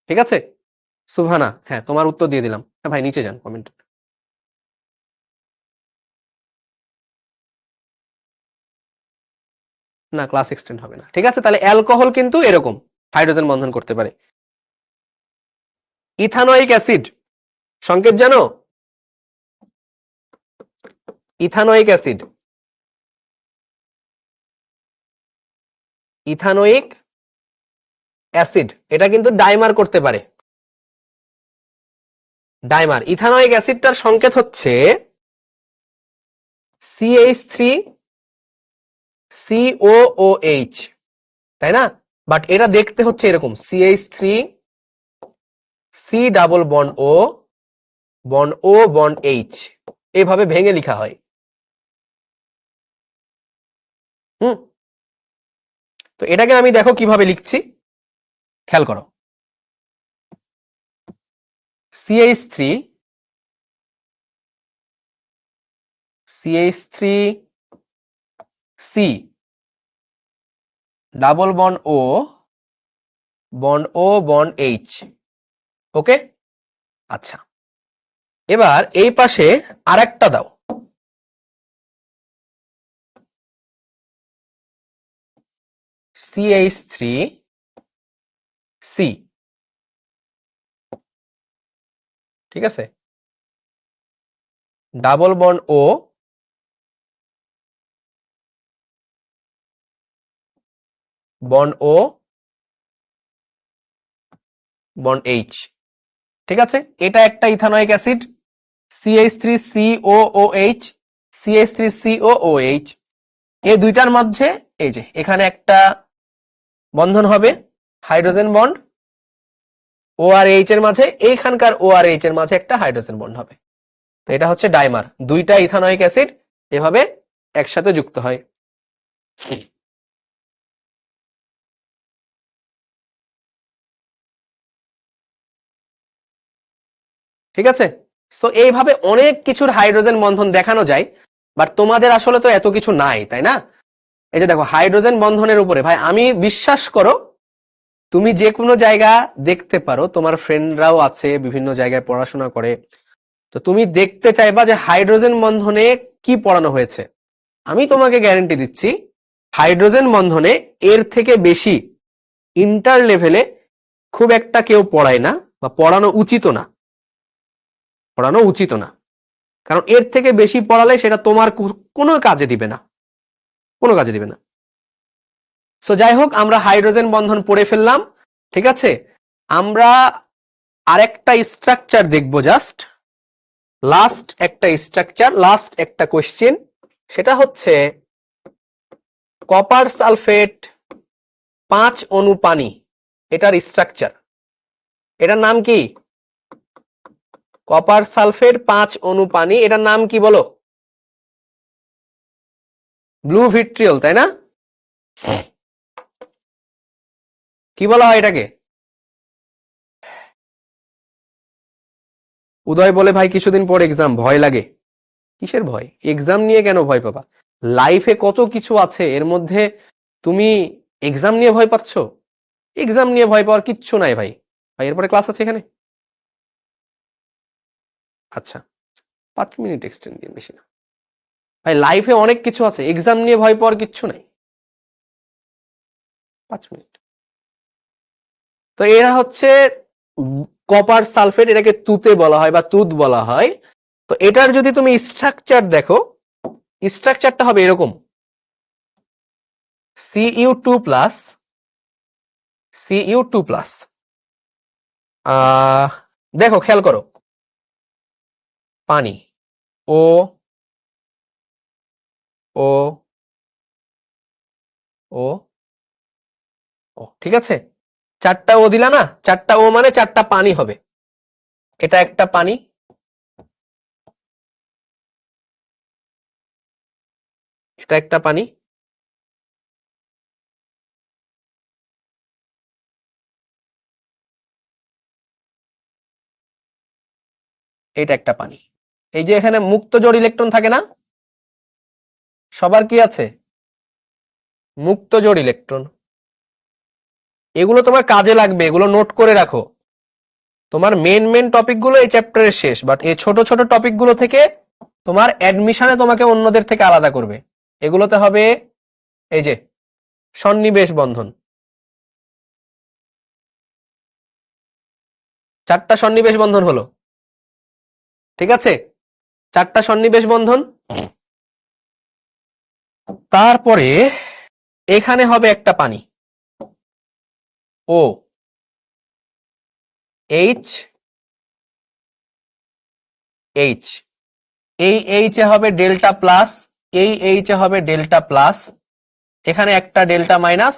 ঠিক আছে। সুভানা, হ্যাঁ তোমার উত্তর দিয়ে দিলাম। হ্যাঁ ভাই নিচে যান কমেন্ট। না, ক্লাস এক্সটেন্ড হবে না, ঠিক আছে। তাহলে অ্যালকোহল কিন্তু এরকম হাইড্রোজেন বন্ধন করতে পারে। ইথানোয়িক অ্যাসিড সংকেত জানো? ইথানোয়িক অ্যাসিড, ইথানোয়িক অ্যাসিড, এটা কিন্তু ডাইমার করতে পারে। ডাইমার, ইথানোয়িক অ্যাসিডটার সংকেত হচ্ছে CH3 COOH, তাই না? বাট এটা দেখতে হচ্ছে এরকম, CH3 C double bond O bond O bond H, এইভাবে ভেঙে লেখা হয়। তো এটাকে আমি দেখো কিভাবে লিখছি, খেয়াল করো। CH3 C double bond O bond O bond H, ওকে। আচ্ছা, এবার এই পাশে আরেকটা দাও, CH3 C, ঠিক আছে, double bond O bond O bond H, ঠিক আছে। এটা একটা ইথানোয়িক অ্যাসিড, CH3COOH CH3COOH, এই দুইটার মধ্যে এই যে এখানে একটা বন্ধন হবে, হাইড্রোজেন বন্ড, OR H এর মাঝে, এইখানকার OR H এর মাঝে একটা হাইড্রোজেন বন্ড হবে। তো এটা হচ্ছে ডাইমার, দুইটা ইথানোয়িক অ্যাসিড এভাবে একসাথে যুক্ত হয়। ঠিক আছে, সো এইভাবে অনেক কিছুর হাইড্রোজেন বন্ধন দেখানো যায়, বাট তোমাদের আসলে তো এত কিছু নাই, তাই না? এই যে দেখো হাইড্রোজেন বন্ধনের উপরে, ভাই আমি বিশ্বাস করো, তুমি যে কোনো জায়গা দেখতে পারো, তোমার ফ্রেন্ডরাও আছে বিভিন্ন জায়গায় পড়াশোনা করে, তো তুমি দেখতে চাইবা যে হাইড্রোজেন বন্ধনে কি পড়ানো হয়েছে। আমি তোমাকে গ্যারান্টি দিচ্ছি হাইড্রোজেন বন্ধনে এর থেকে বেশি ইন্টার লেভেলে খুব একটা কেউ পড়ায় না বা পড়ানো উচিত না, কারণ এর থেকে বেশি পড়ালে সেটা তোমার কোনো কাজে দিবে না, সো যাই হোক, আমরা হাইড্রোজেন বন্ধন পড়ে ফেললাম। ঠিক আছে, আমরা আরেকটা স্ট্রাকচার দেখবো, জাস্ট লাস্ট একটা কোশ্চেন, সেটা হচ্ছে কপার সালফেট 5 অণু পানি, এটার স্ট্রাকচার, এটার নাম কি? কপার সালফেট 5 অণু পানি, এটার নাম কি বলো? ব্লু ভিট্রিয়ল, তাই না? কি বলা হয় এটাকে? উদয় বলে, ভাই কিছুদিন পর এক্সাম, ভয় লাগে। কিসের ভয়? এক্সাম নিয়ে কেন ভয় পাবা? লাইফে কত কিছু আছে, এর মধ্যে তুমি এক্সাম নিয়ে ভয় পাচ্ছ? এক্সাম নিয়ে ভয় পাওয়ার কিচ্ছু নাই ভাই। এরপরে ক্লাস আছে এখানে। আচ্ছা, 5 মিনিট এক্সটেন্ড দিন, বেশি না ভাই। লাইফে অনেক কিছু আছে, এক্সাম নিয়ে ভয় পাওয়ার কিচ্ছু নাই। 5 মিনিট। তো এরা হচ্ছে কপার সালফেট, এটাকে তুতে বলা হয় বা তুত বলা হয়। তো এটার যদি তুমি স্ট্রাকচার দেখো, স্ট্রাকচারটা হবে এরকম, Cu2+, Cu2+, দেখো খেয়াল করো, পানি, ও ও ও ও, ঠিক আছে, 4টা ও দিলা না, 4টা ও মানে 4টা পানি হবে। এটা একটা পানি, এটা একটা পানি, এটা একটা পানি। এই যে এখানে মুক্ত জোড় ইলেকট্রন থাকে না, সবার কি আছে? মুক্ত জোড় ইলেকট্রন। এগুলো তোমার কাজে লাগবে, এগুলো নোট করে রাখো। তোমার মেন টপিকগুলো এই চ্যাপ্টারের শেষ, বাট এই ছোট ছোট টপিকগুলো থেকে তোমার অ্যাডমিশনে তোমাকে অন্যদের থেকে আলাদা করবে। এগুলোতে হবে এই যে সন্নিবেশ বন্ধন, 4টা সন্নিবেশ বন্ধন হলো, ঠিক আছে, 4টা সন্নিবেশ বন্ধন। তারপরে এখানে হবে একটা পানি, ও এইচ এইচ, এই এইচ এ হবে ডেল্টা প্লাস, এই এইচ এ হবে ডেল্টা প্লাস, এখানে একটা ডেল্টা মাইনাস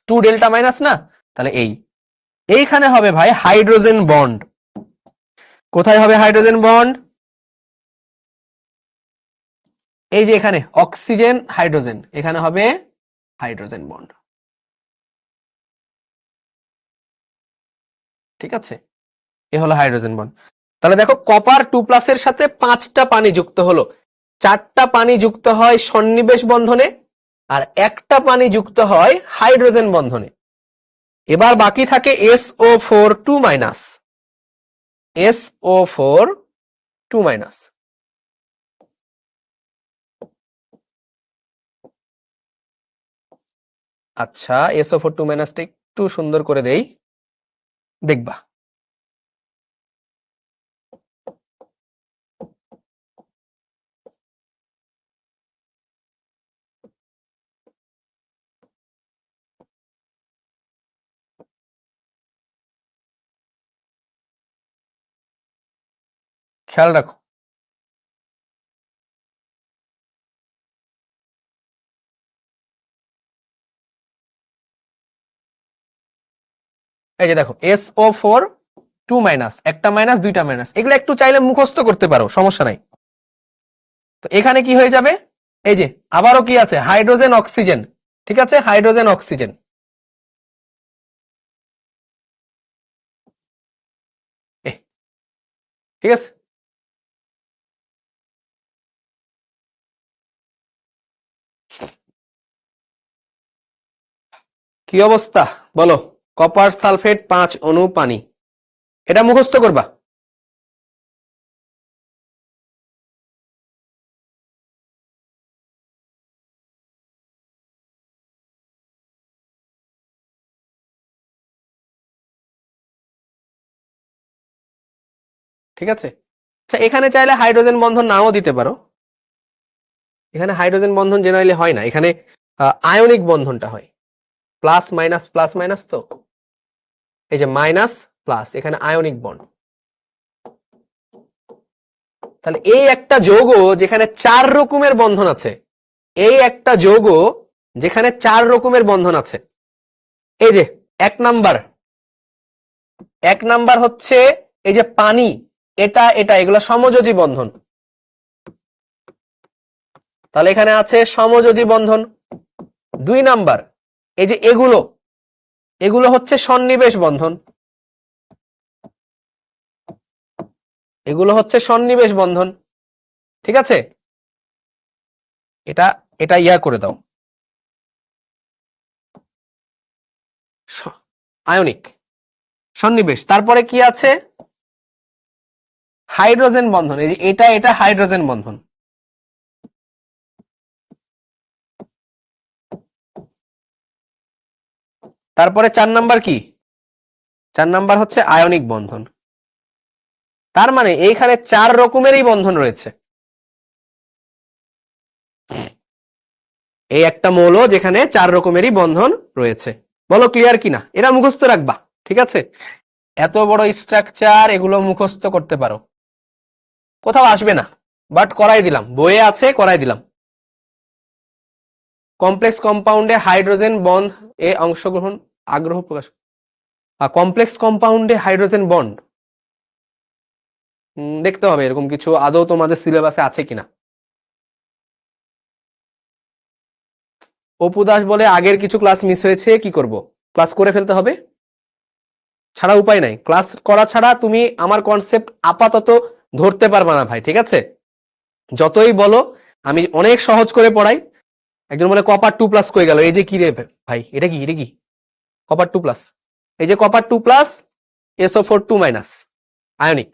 2 ডেল্টা মাইনাস না, তাহলে এইখানে হবে ভাই হাইড্রোজেন বন্ড। কোথায় হবে হাইড্রোজেন বন্ড? এই যে এখানে অক্সিজেন হাইড্রোজেন, এখানে হবে হাইড্রোজেন বন্ড, ঠিক আছে, এ হলো হাইড্রোজেন বন্ড। তাহলে দেখো, কপার 2+ এর সাথে 5টা পানি যুক্ত হলো, 4টা পানি যুক্ত হয় সন্নিবেশ বন্ধনে, আর একটা পানি যুক্ত হয় হাইড্রোজেন বন্ধনে। এবার বাকি থাকে SO4 2-, SO4 2-। আচ্ছা, SO4 2- একটু সুন্দর করে দেই, দেখবা। খেয়াল রাখো, এই যে দেখো SO4 2-, একটা মাইনাস দুইটা মাইনাস, এগুলো একটু চাইলে মুখস্থ করতে পারো, সমস্যা নাই। তো এখানে কি হয়ে যাবে, এই যে আবারও কি আছে, হাইড্রোজেন অক্সিজেন, ঠিক আছে, হাইড্রোজেন অক্সিজেন, ঠিক আছে। কি অবস্থা বলো? কপার সালফেট 5 অণু পানি, এটা মুখস্থ করবা। ঠিক আছে। আচ্ছা, এখানে চাইলে হাইড্রোজেন বন্ধন নাও দিতে পারো, এখানে হাইড্রোজেন বন্ধন জেনারেলি হয় না, এখানে আয়নিক বন্ধনটা হয়, প্লাস মাইনাস, তো এই যে মাইনাস প্লাস, এখানে আয়নিক বন্ড। তাহলে এই একটা যৌগ যেখানে 4 রকমের বন্ধন আছে, এই একটা যৌগ যেখানে 4 রকমের বন্ধন আছে, এই যে এক নাম্বার হচ্ছে এই যে পানি, এটা এগুলো সমযোজী বন্ধন। তাহলে এখানে আছে সমযোজী বন্ধন। 2 নাম্বার এই যে এগুলো হচ্ছে সন্নিবেশ বন্ধন, এগুলো হচ্ছে সন্নিবেশ বন্ধন। ঠিক আছে, এটা ইয়া করে দাও, আয়নিক সন্নিবেশ। তারপরে কি আছে, হাইড্রোজেন বন্ধন, এই যে এটা হাইড্রোজেন বন্ধন। তারপরে 4 নাম্বার কি, 4 নাম্বার হচ্ছে আয়নিক বন্ধন। তার মানে এইখানে 4 রকমেরই বন্ধন রয়েছে। এই একটা মৌল যেখানে 4 রকমেরই বন্ধন রয়েছে। বলো ক্লিয়ার কিনা, এটা মুখস্থ রাখবা। ঠিক আছে, এত বড় স্ট্রাকচার এগুলো মুখস্থ করতে পারো, কোথাও আসবে না, বাট করাই দিলাম, বইয়ে আছে, করাই দিলাম। কমপ্লেক্স কম্পাউন্ডে হাইড্রোজেন বন্ড এ অংশগ্রহণ আগ্রহ প্রকাশ, কমপ্লেক্স কম্পাউন্ডে হাইড্রোজেন বন্ড দেখতে হবে এরকম কিছু আদৌ তোমাদের সিলেবাসে আছে কিনা। অপু দাস বলে আগের কিছু ক্লাস মিস হয়েছে, কি করব? ক্লাস করে ফেলতে হবে, ছাড়া উপায় নাই। ক্লাস করা ছাড়া তুমি আমার কনসেপ্ট আপাতত ধরতে পারবে না ভাই। ঠিক আছে, যতই বলো আমি অনেক সহজ করে পড়াই। একজন বলে কপার 2+ কয়ে গেল, এই যে কি রে ভাই, এটা কি কপার 2+, এই যে কপার 2+, SO4 2- আয়নিক।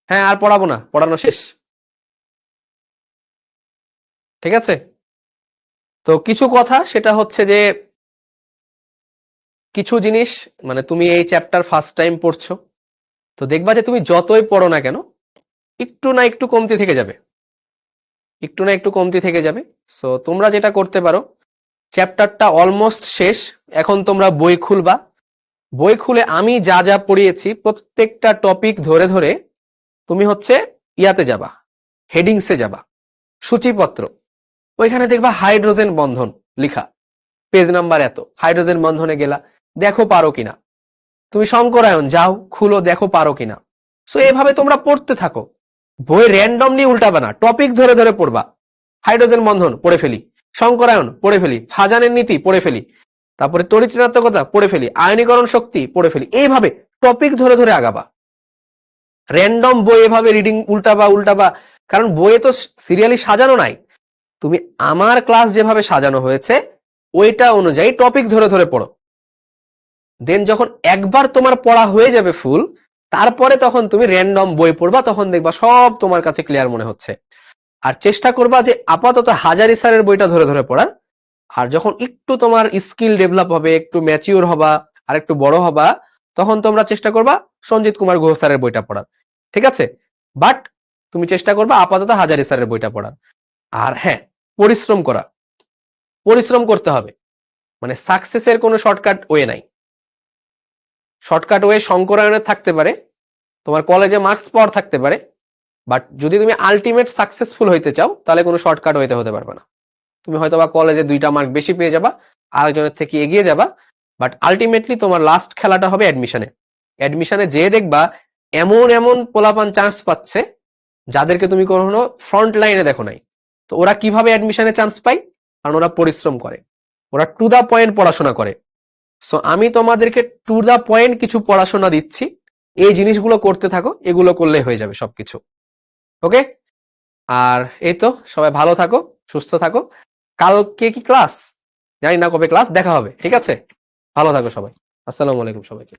হ্যাঁ, আর পড়াবো না, পড়ানো শেষ। ঠিক আছে, তো কিছু কথা সেটা হচ্ছে যে কিছু জিনিস, মানে তুমি এই চ্যাপ্টার ফার্স্ট টাইম পড়ছো, তো দেখবা যে তুমি যতই পড়ো না কেন একটু না একটু কমতি থেকে যাবে, একটু না একটু কমতি থেকে যাবে। সো তোমরা যেটা করতে পারো, চ্যাপ্টারটা অলমোস্ট শেষ, এখন তোমরা বই খুলবা, বই খুলে আমি যা যা পড়িয়েছি প্রত্যেকটা টপিক ধরে ধরে তুমি হচ্ছে ইয়াতে যাবা, হেডিংসে যাবা, সূচিপত্র, ওইখানে দেখবা হাইড্রোজেন বন্ধন লিখা, পেজ নাম্বার এত, হাইড্রোজেন বন্ধনে গেলা, দেখো পারো কিনা। তুমি শঙ্করায়ন যাও, খুলো, দেখো পারো কিনা। সো এভাবে তোমরা পড়তে থাকো, বই র্যান্ডমলি উল্টাবা না, টপিক ধরে ধরে পড়বা। হাইড্রোজেন বন্ধন পড়ে ফেলি, শঙ্করায়ন পড়ে ফেলি, ফাজানের নীতি পড়ে ফেলি, তারপরে তড়িৎ ঋণাত্মকতা পড়ে ফেলি, আয়নীকরণ শক্তি পড়ে ফেলি, এইভাবে টপিক ধরে ধরে আগাবা। র্যান্ডম বই এভাবে রিডিং উল্টাবা, কারণ বইয়ে তো সিরিয়ালি সাজানো নাই, তুমি আমার ক্লাস যেভাবে সাজানো হয়েছে ওইটা অনুযায়ী টপিক ধরে ধরে পড়ো। দেন যখন একবার তোমার পড়া হয়ে যাবে ফুল, তারপরে তখন তুমি র্যান্ডম বই পড়বা, তখন দেখবা সব তোমার কাছে ক্লিয়ার মনে হচ্ছে। আর চেষ্টা করবা যে আপাতত হাজারি স্যারের বইটা ধরে ধরে পড়ার। আর যখন একটু তোমার স্কিল ডেভেলপ হবে, একটু ম্যাচিওর হবা, আর একটু বড় হবা, তখন তোমরা চেষ্টা করবা সঞ্জিত কুমার গুহ স্যারের বইটা পড়ার। ঠিক আছে, বাট তুমি চেষ্টা করবা আপাতত হাজারি স্যারের বইটা পড়ার। আর হ্যাঁ, পরিশ্রম করতে হবে, মানে সাকসেসের কোনো শর্টকাট ওয়ে নাই। শর্টকাট ওয়ে শঙ্করায়নের থাকতে পারে, তোমার কলেজে মার্কস পাওয়ার থাকতে পারে, বাট যদি তুমি আলটিমেট সাকসেসফুল হইতে চাও তাহলে কোনো শর্টকাট ওয়েতে হতে পারবে না। তুমি হয়তো বা কলেজে 2টা মার্ক বেশি পেয়ে যাবা, আরেকজনের থেকে এগিয়ে যাবা, বাট আলটিমেটলি তোমার লাস্ট খেলাটা হবে অ্যাডমিশনে যেয়ে দেখবা এমন পোলাপান চান্স পাচ্ছে যাদেরকে তুমি কখনো ফ্রন্ট লাইনে দেখো নাই। তো ওরা কিভাবে অ্যাডমিশনে চান্স পায়? কারণ ওরা পরিশ্রম করে, ওরা টু দা পয়েন্ট পড়াশোনা করে। সো আমি তোমাদেরকে টু দা পয়েন্ট কিছু পড়াশোনা দিচ্ছি, এই জিনিসগুলো করতে থাকো, এগুলো করলে হয়ে যাবে সবকিছু। ওকে, আর এই তো, সবাই ভালো থাকো, সুস্থ থাকো। কালকে কি ক্লাস জানি না, কবে ক্লাস, দেখা হবে। ঠিক আছে, ভালো থাকো সবাই, আসসালামু আলাইকুম সবাইকে।